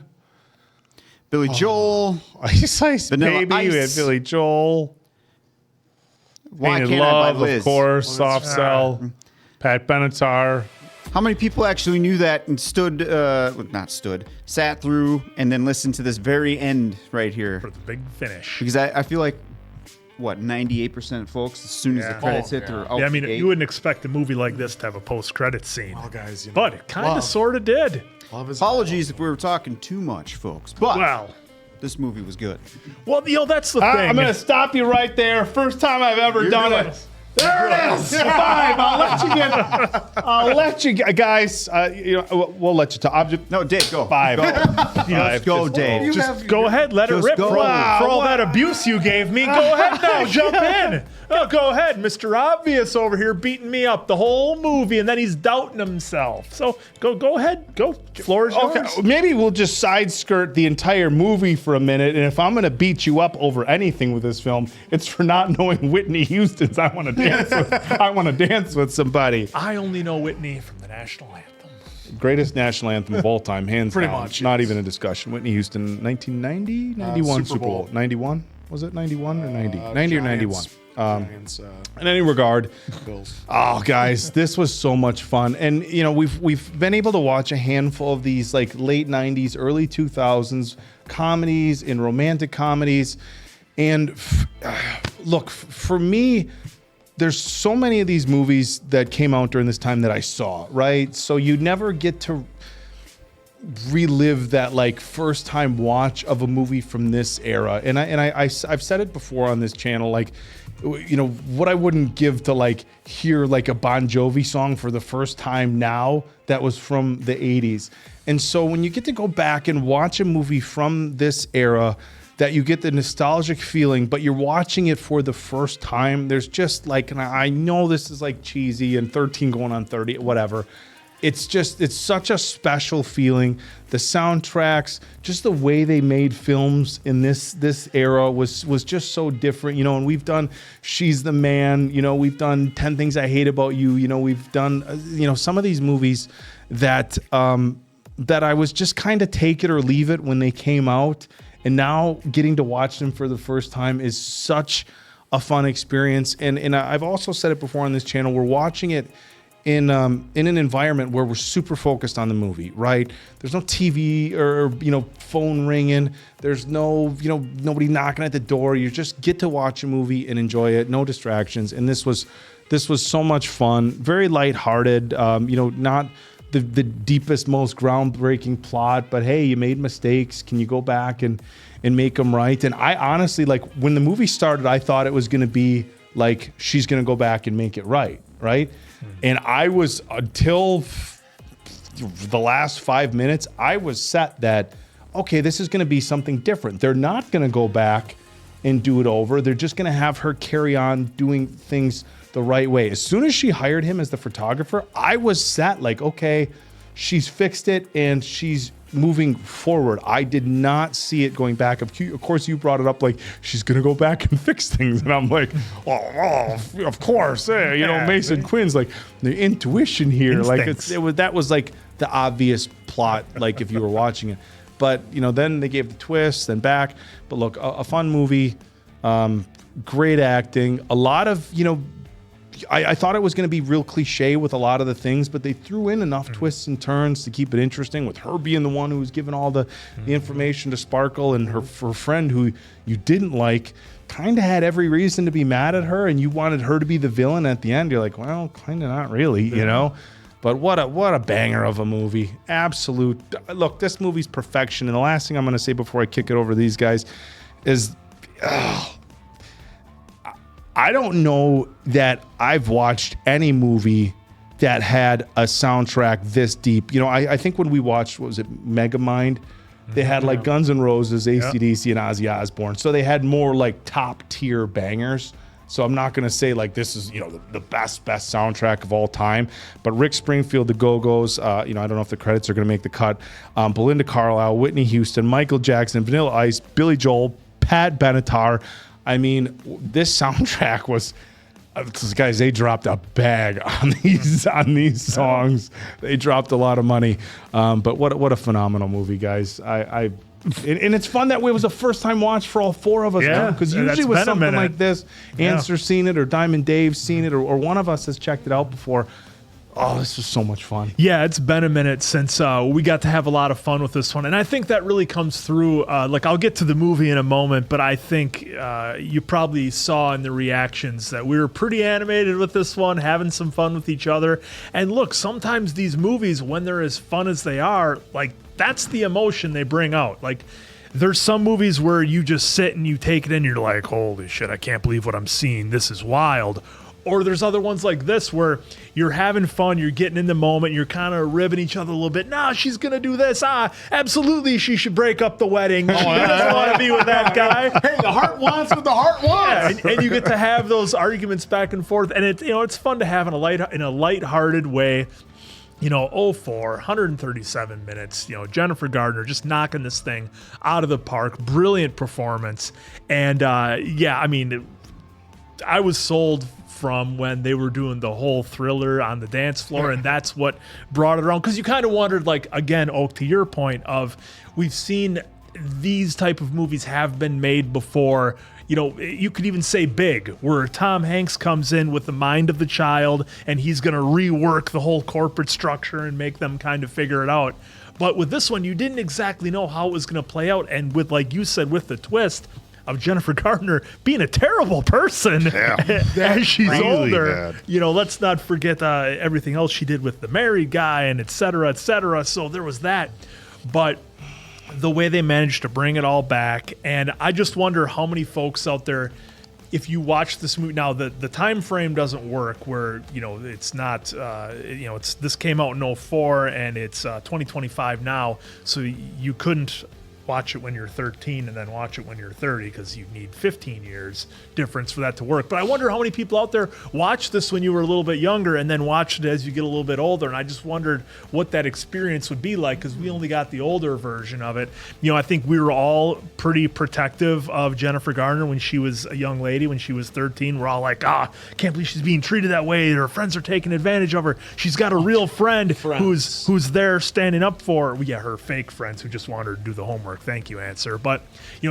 Billy Joel. Ice Ice Vanilla Baby. We had Ice. Billy Joel. Why Painted Can't I Love, by Liz? of course. Soft Cell. Pat Benatar. How many people actually knew that and sat through and then listened to this very end right here? For the big finish. Because I feel like, 98% of folks, as soon as the credits hit, they're out Yeah, I mean, the gate. you wouldn't expect a movie like this to have a post-credit scene. Well, guys, you know, But it kind of love. sort of did. Love is Apologies if we were talking too much, folks. But Well, this movie was good. well, that's the thing. I'm going to stop you right there. First time I've ever done it. There it is. 5. I'll let you guys. We'll let you talk. No, Dave, go. 5. Let's go, Dave. Just go ahead, let it Just rip go. for all that abuse you gave me. Go ahead now, jump in. Oh, go ahead, Mr. Obvious over here beating me up the whole movie, and then he's doubting himself. So go ahead, go. Floor is yours. Okay, maybe we'll just side skirt the entire movie for a minute. And if I'm going to beat you up over anything with this film, it's for not knowing Whitney Houston's "I Want to Dance with." I want to dance with somebody. I only know Whitney from the national anthem. Greatest national anthem of all time, hands Pretty down. much, Not yes. even a discussion. Whitney Houston, 1990, 91 Super Bowl. 91. Was it 91 or 90? 90 or 91. Giants. Giants, In any regard, Bills. oh guys, this was so much fun. And you know, we've been able to watch a handful of these like late 90s, early 2000s comedies and romantic comedies. And look, for me, there's so many of these movies that came out during this time that I saw, right? So you never get to relive that like first time watch of a movie from this era. And I've said it before on this channel, like, you know, what I wouldn't give to like hear like a Bon Jovi song for the first time now that was from the 80s. And so when you get to go back and watch a movie from this era, that you get the nostalgic feeling, but you're watching it for the first time, there's just like, and I know this is like cheesy and 13 going on 30, whatever. It's such a special feeling. The soundtracks, just the way they made films in this era was just so different, you know. And we've done She's the Man, you know, we've done 10 Things I Hate About You, you know, we've done, you know, some of these movies that that I was just kind of take it or leave it when they came out. And now getting to watch them for the first time is such a fun experience. And I've also said it before on this channel, we're watching it in an environment where we're super focused on the movie, right? There's no TV or phone ringing. There's no nobody knocking at the door. You just get to watch a movie and enjoy it. No distractions. And this was so much fun. Very lighthearted. Not the deepest, most groundbreaking plot, but hey, you made mistakes. Can you go back and make them right? And I honestly, like, when the movie started, I thought it was going to be like she's going to go back and make it right? And I was, until the last 5 minutes, I was set that, okay, this is going to be something different. They're not going to go back and do it over. They're just going to have her carry on doing things the right way. As soon as she hired him as the photographer, I was set like, okay, she's fixed it and she's moving forward. I did not see it going back. Of course, you brought it up like she's going to go back and fix things. And I'm like, oh of course. Mason Quinn's like the intuition here. Instincts. Like that was like the obvious plot, like if you were watching it. But, then they gave the twist, then back. But look, a fun movie, great acting, a lot of, I thought it was going to be real cliche with a lot of the things, but they threw in enough twists and turns to keep it interesting, with her being the one who was giving all the information to Sparkle, and her friend who you didn't like kind of had every reason to be mad at her, and you wanted her to be the villain at the end. You're like, well, kind of not really, But what a banger of a movie. Absolute. Look, this movie's perfection. And the last thing I'm going to say before I kick it over to these guys is, I don't know that I've watched any movie that had a soundtrack this deep. I think when we watched, what was it, Megamind? They had like Guns N' Roses, AC/DC, and Ozzy Osbourne. So they had more like top tier bangers. So I'm not going to say like this is, the best soundtrack of all time. But Rick Springfield, the Go-Go's, I don't know if the credits are going to make the cut. Belinda Carlisle, Whitney Houston, Michael Jackson, Vanilla Ice, Billy Joel, Pat Benatar. I mean, this soundtrack was, guys, they dropped a bag on these songs. They dropped a lot of money. But what a phenomenal movie, guys. And it's fun that way. It was a first time watch for all four of us now, because usually with something like this, Answer's seen it, or Diamond Dave's seen it, or one of us has checked it out before. Oh, this was so much fun. Yeah, it's been a minute since we got to have a lot of fun with this one. And I think that really comes through. I'll get to the movie in a moment, but I think you probably saw in the reactions that we were pretty animated with this one, having some fun with each other. And look, sometimes these movies, when they're as fun as they are, like, that's the emotion they bring out. Like, there's some movies where you just sit and you take it in, you're like, holy shit, I can't believe what I'm seeing. This is wild. Or there's other ones like this where you're having fun, you're getting in the moment, you're kind of ribbing each other a little bit. Nah, she's going to do this. Absolutely, she should break up the wedding. She doesn't want to be with that guy. Hey, the heart wants what the heart wants. Yeah, and you get to have those arguments back and forth. And it's fun to have in a lighthearted way. 137 minutes. Jennifer Garner just knocking this thing out of the park. Brilliant performance. And I was sold from when they were doing the whole Thriller on the dance floor, and that's what brought it around. Because you kind of wondered, like, again, Oak, to your point of, we've seen these type of movies have been made before. You could even say Big, where Tom Hanks comes in with the mind of the child, and he's going to rework the whole corporate structure and make them kind of figure it out. But with this one, you didn't exactly know how it was going to play out. And with, like you said, with the twist of Jennifer Garner being a terrible person as she's really older. Bad. Let's not forget everything else she did with the married guy and et cetera, et cetera. So there was that. But the way they managed to bring it all back, and I just wonder how many folks out there, if you watch this movie now, the time frame doesn't work where, it's not, this came out in 2004 and it's 2025 now. So you couldn't watch it when you're 13 and then watch it when you're 30, because you need 15 years difference for that to work. But I wonder how many people out there watched this when you were a little bit younger and then watched it as you get a little bit older. And I just wondered what that experience would be like, because we only got the older version of it. I think we were all pretty protective of Jennifer Garner when she was a young lady, when she was 13. We're all like, can't believe she's being treated that way. Her friends are taking advantage of her. She's got a real friend who's there standing up for her. Her fake friends who just want her to do the homework. Thank you, Answer. But,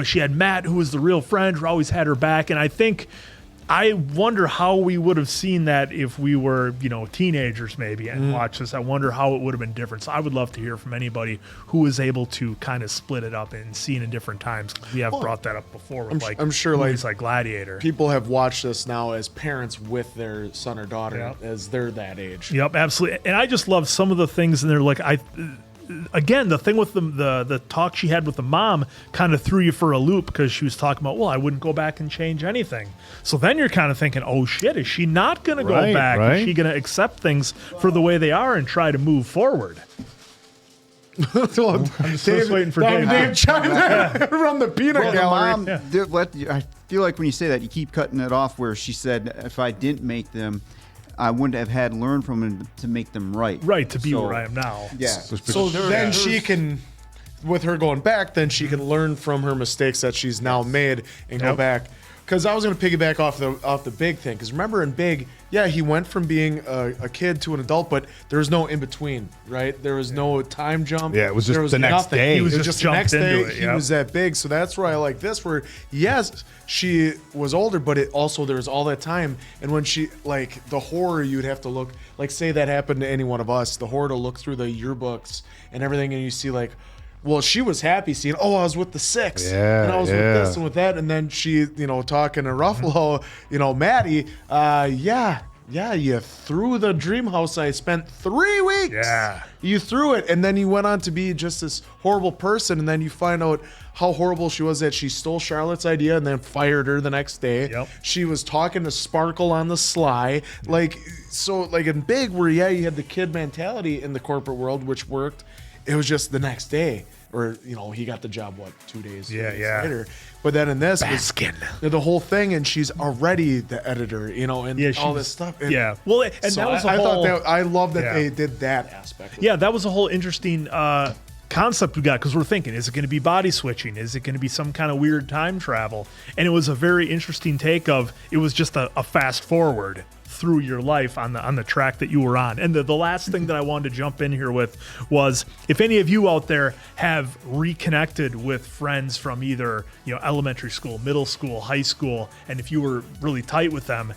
she had Matt, who was the real friend, who always had her back. And I think I wonder how we would have seen that if we were, teenagers maybe and watched this. I wonder how it would have been different. So I would love to hear from anybody who was able to kind of split it up and see it in different times. We have brought that up before with I'm sure movies like Gladiator. People have watched this now as parents with their son or daughter as they're that age. Yep, absolutely. And I just love some of the things in there. Like again, the thing with the talk she had with the mom kind of threw you for a loop because she was talking about, well, I wouldn't go back and change anything. So then you're kind of thinking, oh shit, is she not going to go back? Is she going to accept things for the way they are and try to move forward? I'm just waiting for Dave chimes in from the peanut gallery. The mom, I feel like when you say that, you keep cutting it off where she said, if I didn't make them, I wouldn't have had learned from him to make them right. Right, to be where I am now. Yeah. So then she can, with her going back, then she can learn from her mistakes that she's now made and go back. Because I was going to piggyback off the Big thing. Because remember in Big, he went from being a kid to an adult, but there was no in between, right? There was no time jump. Yeah, it was just there was the next day. He was just the next day. He was that big. So that's where I like this, where yes, she was older, but it also there was all that time. And when she like the horror, you'd have to look like say that happened to any one of us. The horror to look through the yearbooks and everything, and you see like. Well, she was happy seeing, I was with the 6. And I was with this and with that. And then she, talking to Ruffalo, Maddie, you threw the dream house I spent 3 weeks. Yeah. You threw it. And then you went on to be just this horrible person. And then you find out how horrible she was that she stole Charlotte's idea and then fired her the next day. Yep. She was talking to Sparkle on the sly. Like in Big, where, you had the kid mentality in the corporate world, which worked. It was just the next day, or he got the job 2 days later. But then in this, the whole thing, and she's already the editor, and all this stuff. And well, and so that was I thought I love that they did that aspect. That was a whole interesting concept we got because we're thinking, is it going to be body switching? Is it going to be some kind of weird time travel? And it was a very interesting take of it was just a fast forward through your life on the track that you were on. And the last thing that I wanted to jump in here with was if any of you out there have reconnected with friends from either elementary school, middle school, high school, and if you were really tight with them,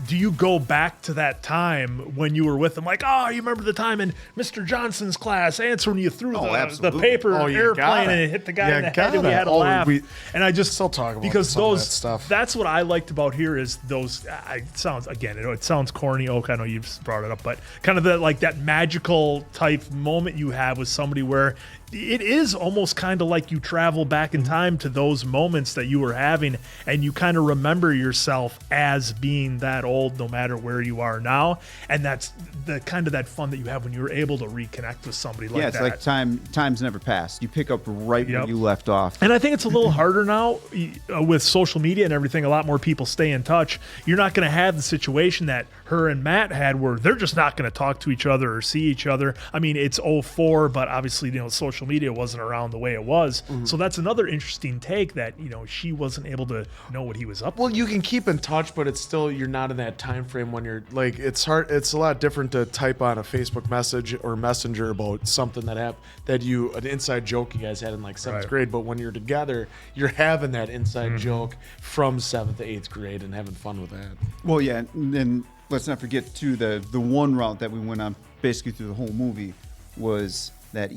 do you go back to that time when you were with them? Like, you remember the time in Mr. Johnson's class answering you through the paper airplane and it hit the guy in the head and we had a laugh. And I just still talk about because some of that stuff. That's what I liked about here is those. It sounds corny. Oak, I know you've brought it up, but kind of that magical type moment you have with somebody where it is almost kind of like you travel back in time to those moments that you were having and you kind of remember yourself as being that old no matter where you are now. And that's the kind of that fun that you have when you're able to reconnect with somebody like that. Yeah, it's like time's never passed. You pick up right where you left off. And I think it's a little harder now with social media and everything. A lot more people stay in touch. You're not going to have the situation that her and Matt had where they're just not going to talk to each other or see each other. I mean, it's 04, but obviously, social media wasn't around the way it was. Mm-hmm. So that's another interesting take that, she wasn't able to know what he was up to. Well, you can keep in touch, but it's still, you're not in that time frame when you're like, it's hard. It's a lot different to type on a Facebook message or Messenger about something that happened, an inside joke you guys had in like 7th grade. But when you're together, you're having that inside joke from 7th to 8th grade and having fun with that. Well, yeah. And let's not forget too, the one route that we went on basically through the whole movie was that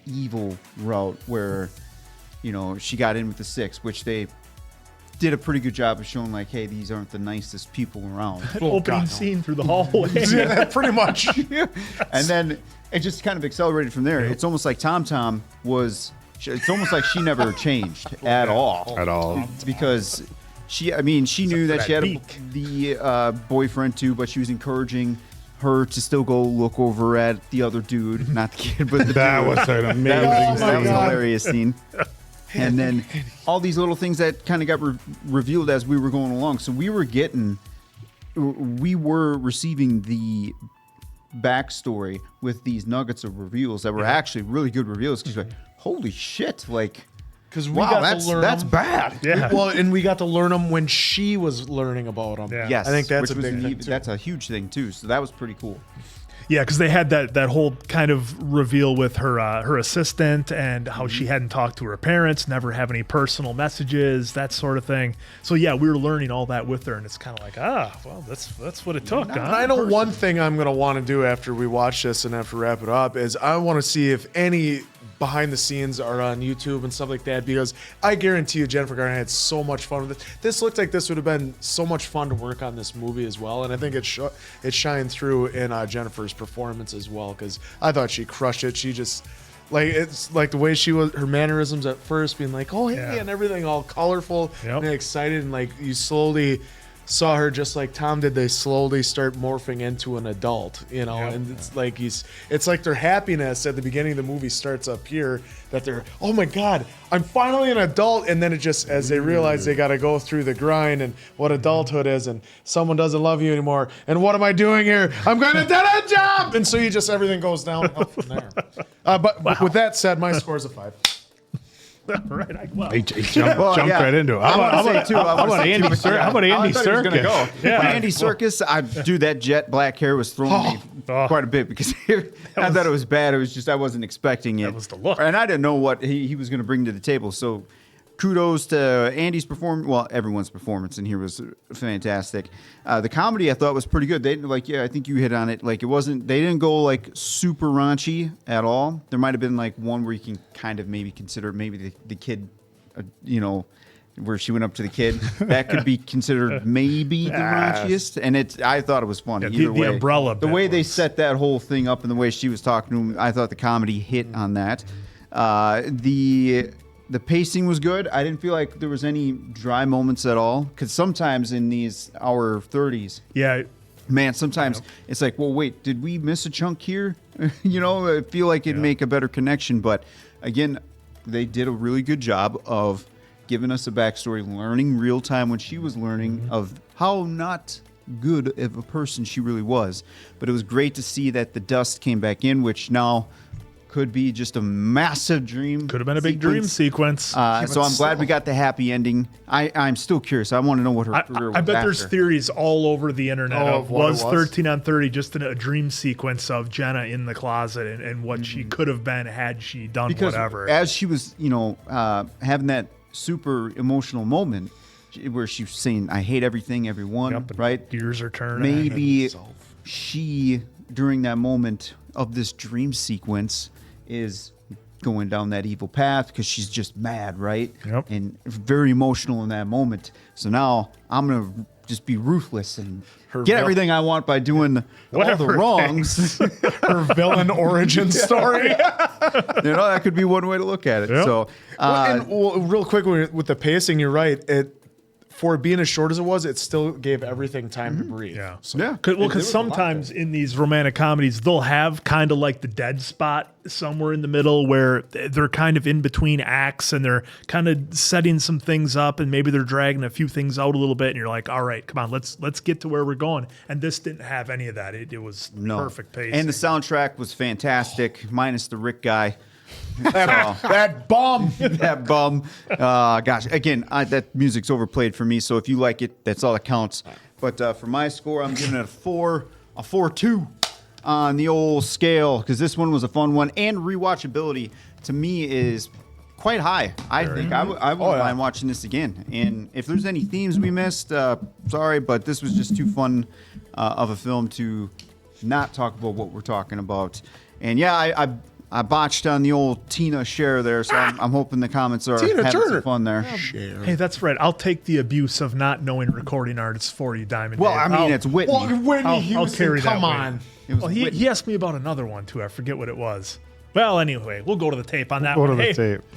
evil route where she got in with the 6, which they did a pretty good job of showing like, hey, these aren't the nicest people around. Opening scene through the hallway. Yeah, pretty much. And then it just kind of accelerated from there. It's almost like Tom was it's almost like she never changed at all because she knew that she had the boyfriend too, but she was encouraging her to still go look over at the other dude, not the kid, but the that dude. was an amazing that was a hilarious scene. And then all these little things that kind of got revealed as we were going along. So we were receiving the backstory with these nuggets of reveals that were actually really good reveals. Because like, holy shit, like. Because that's bad. Yeah. Well, and we got to learn them when she was learning about them. Yeah. Yes. I think that's which a big thing. That's a huge thing too. So that was pretty cool. Yeah, because they had that whole kind of reveal with her assistant and how she hadn't talked to her parents, never have any personal messages, that sort of thing. So yeah, we were learning all that with her, and it's kind of like, well, that's what it took. Huh? I know one thing I'm gonna want to do after we watch this and have to wrap it up is I want to see if any behind the scenes are on YouTube and stuff like that, because I guarantee you Jennifer Garner had so much fun with it. This looked like this would have been so much fun to work on this movie as well, and I think it shined through in Jennifer's performance as well, because I thought she crushed it. She just it's like the way she was, her mannerisms at first being like, oh hey, and everything all colorful and excited, and like you slowly saw her, just like Tom did, they slowly start morphing into an adult, and it's like it's like their happiness at the beginning of the movie starts up here, that they're, oh my God, I'm finally an adult, and then it just, as they realize they got to go through the grind and what adulthood is, and someone doesn't love you anymore, and what am I doing here? I'm going to dead-end job! And so everything goes downhill from there. But with that said, my score's a 5. Right, he jumped right into it. How about Andy Serkis? Andy Serkis, that jet black hair was throwing me quite a bit, because I thought it was bad. It was just, I wasn't expecting it. That was the look. And I didn't know what he was going to bring to the table. So kudos to Andy's performance. Well, everyone's performance in here was fantastic. The comedy I thought was pretty good. They I think you hit on it. Like, they didn't go like super raunchy at all. There might have been like one where you can kind of maybe consider maybe the kid, where she went up to the kid. That could be considered maybe the raunchiest. And I thought it was funny. Yeah, the umbrella. The way they set that whole thing up and the way she was talking to him, I thought the comedy hit on that. The pacing was good. I didn't feel like there was any dry moments at all, because sometimes in these hour 30s, sometimes it's like, well, wait, did we miss a chunk here? I feel like it'd make a better connection. But again, they did a really good job of giving us a backstory, learning real time when she was learning of how not good of a person she really was. But it was great to see that the dust came back in, which now could be just a massive dream. Could have been a big dream sequence. So I'm glad we got the happy ending. I'm still curious. I want to know what her career was. I bet after. There's theories all over the internet of was 13 on 30 just a dream sequence of Jenna in the closet and what she could have been had she done whatever. As she was, having that super emotional moment where she was saying, I hate everything, everyone, right? Gears are turning. Maybe she, during that moment of this dream sequence, is going down that evil path because she's just mad, right? Yep. And very emotional in that moment. So now I'm going to just be ruthless and get everything I want by doing all the wrongs. Her villain origin story. That could be one way to look at it. Yep. So, real quick with the pacing, you're right. For being as short as it was, it still gave everything time to breathe. Yeah. So, because sometimes in these romantic comedies, they'll have kind of like the dead spot somewhere in the middle where they're kind of in between acts and they're kind of setting some things up and maybe they're dragging a few things out a little bit and you're like, all right, come on, let's get to where we're going. And this didn't have any of that. It was perfect pacing. And the soundtrack was fantastic, minus the Rick guy. That bum. That bum. Gosh, again, that music's overplayed for me. So if you like it, that's all that counts. But for my score, I'm giving it a 4.2 on the old scale, because this one was a fun one, and rewatchability to me is quite high. I think I wouldn't mind watching this again. And if there's any themes we missed, sorry, but this was just too fun of a film to not talk about what we're talking about. And yeah, I botched on the old Tina share there, so I'm hoping the comments are having some fun there. Hey, that's right. I'll take the abuse of not knowing recording artists for you, Diamond. Well, Dave. I mean, it's Whitney. Well, Whitney Houston, I'll carry that come on. Well, he asked me about another one, too. I forget what it was. Well, anyway, we'll go to the tape on that one.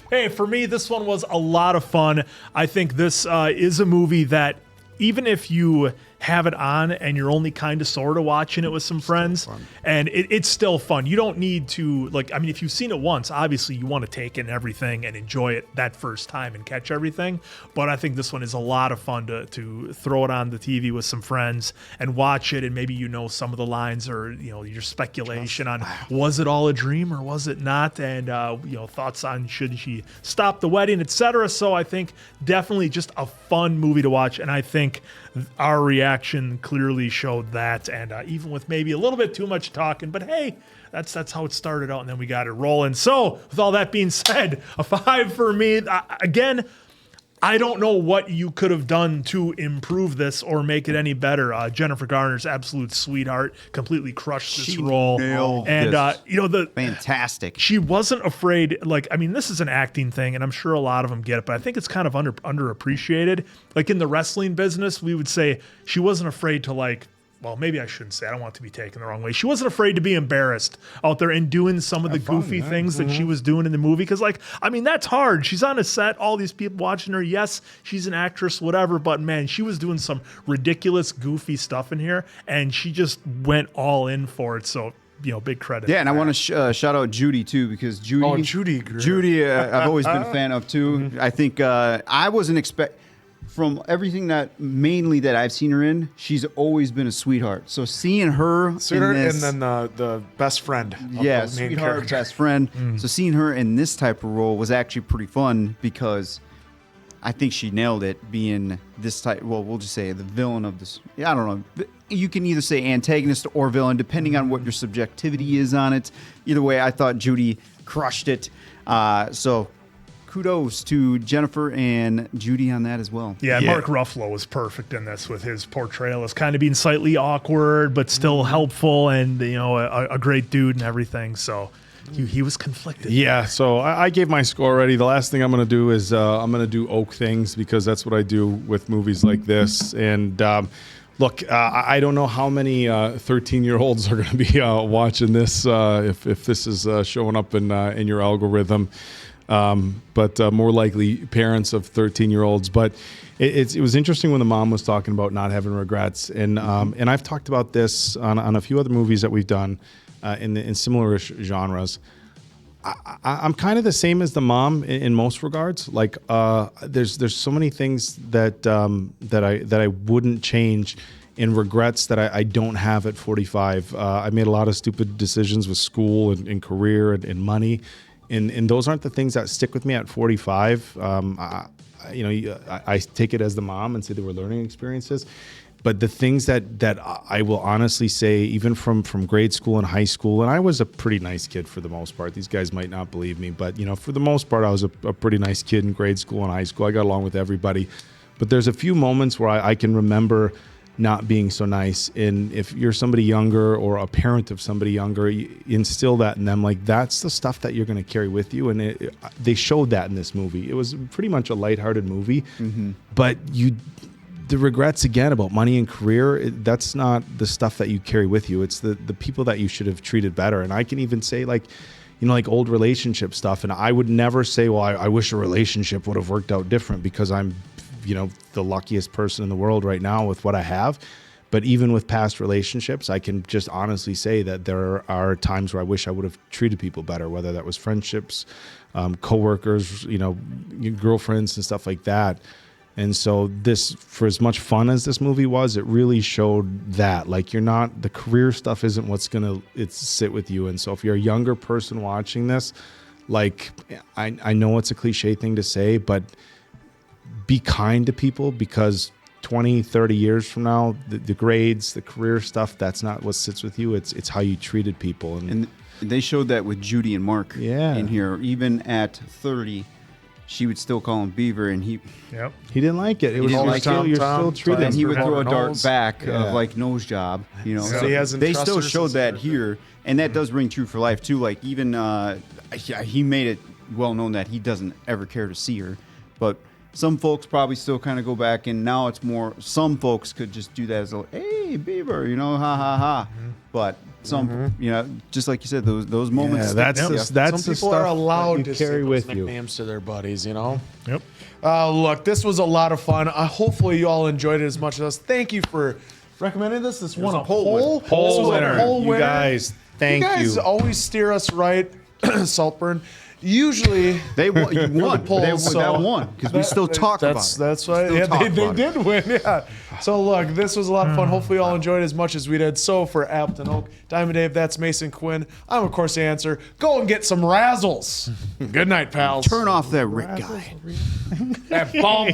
Hey, for me, this one was a lot of fun. I think this is a movie that even if you have it on and you're only kind of sort of watching it with some friends, and it's still fun. You don't need to, if you've seen it once, obviously you want to take in everything and enjoy it that first time and catch everything. But I think this one is a lot of fun to throw it on the TV with some friends and watch it, and maybe some of the lines or your speculation on was it all a dream or was it not, and thoughts on should she stop the wedding, etc. So I think definitely just a fun movie to watch, and I think our reaction action clearly showed that, and even with maybe a little bit too much talking, but hey, that's how it started out, and then we got it rolling. So, with all that being said, a 5 for me. Again, I don't know what you could have done to improve this or make it any better. Jennifer Garner's absolute sweetheart, completely crushed this role. And fantastic. She wasn't afraid. Like, I mean, this is an acting thing, and I'm sure a lot of them get it, but I think it's kind of underappreciated. Like in the wrestling business, we would say she wasn't afraid to well, maybe I shouldn't say. I don't want it to be taken the wrong way. She wasn't afraid to be embarrassed out there and doing some of the goofy things that she was doing in the movie. Because, that's hard. She's on a set, all these people watching her. Yes, she's an actress, whatever. But, man, she was doing some ridiculous, goofy stuff in here. And she just went all in for it. So, big credit. Yeah, and I want to shout out Judy, too, because Judy. Greer. Judy, I've always been a fan of, too. I think I wasn't expecting... From everything that I've seen her in, she's always been a sweetheart. So seeing her Sweetheart in this, and then the best friend. Of the main sweetheart, character. best friend. So seeing her in this type of role was actually pretty fun because I think she nailed it being this type. Well, we'll just say the villain of this. I don't know. You can either say antagonist or villain depending on what your subjectivity is on it. Either way, I thought Judy crushed it. So kudos to Jennifer and Judy on that as well. Yeah, Mark Ruffalo was perfect in this with his portrayal as kind of being slightly awkward, but still helpful and, a great dude and everything. So he was conflicted. Yeah, so I gave my score already. The last thing I'm going to do is I'm going to do Oak things because that's what I do with movies like this. And look, I don't know how many 13-year-olds are going to be watching this if this is showing up in your algorithm. But more likely parents of 13-year-olds. But it was interesting when the mom was talking about not having regrets, and I've talked about this on a few other movies that we've done in similar genres. I'm kind of the same as the mom in most regards. Like there's so many things that I wouldn't change. In regrets that I don't have at 45. I made a lot of stupid decisions with school and career and money. And those aren't the things that stick with me at 45. I take it as the mom and say they were learning experiences. But the things that I will honestly say, even from grade school and high school, and I was a pretty nice kid for the most part. These guys might not believe me, but for the most part, I was a pretty nice kid in grade school and high school. I got along with everybody. But there's a few moments where I can remember not being so nice. And if you're somebody younger or a parent of somebody younger, you instill that in them. Like, that's the stuff that you're going to carry with you. And they showed that in this movie. It was pretty much a lighthearted movie, but the regrets again about money and career, that's not the stuff that you carry with you. It's the people that you should have treated better. And I can even say like old relationship stuff. And I would never say, well, I wish a relationship would have worked out different because I'm the luckiest person in the world right now with what I have. But even with past relationships, I can just honestly say that there are times where I wish I would have treated people better, whether that was friendships, coworkers, girlfriends and stuff like that. And so this, for as much fun as this movie was, it really showed that the career stuff isn't what's going to sit with you. And so if you're a younger person watching this, I know it's a cliche thing to say, but be kind to people, because 20, 30 years from now, the grades, the career stuff, that's not what sits with you. It's how you treated people. And they showed that with Judy and Mark in here. Even at 30, she would still call him Beaver, and he didn't like it. It was you're still treated. And he would throw a dart back of nose job. So they still showed that here, and that does ring true for life too. Like even he made it well known that he doesn't ever care to see her, but some folks probably still kind of go back, and now it's more. Some folks could just do that as a hey Beaver, ha ha ha. But some, just like you said, those moments. That's some the people stuff are allowed you to carry say with those you. nicknames to their buddies. Yep. Look, this was a lot of fun. Hopefully, you all enjoyed it as much as us. Thank you for recommending this. This won a poll. This was winner. a poll winner. You guys, thank you. You guys always steer us right, Saltburn. Usually they won. That won because we still talk about it. That's right. Yeah, they did win. Yeah. So look, this was a lot of fun. Hopefully, you all enjoyed it as much as we did. So for Appleton Oak, Diamond Dave, that's Mason Quinn. I'm of course the answer. Go and get some razzles. Good night, pals. Turn off that Rick guy. That bomb.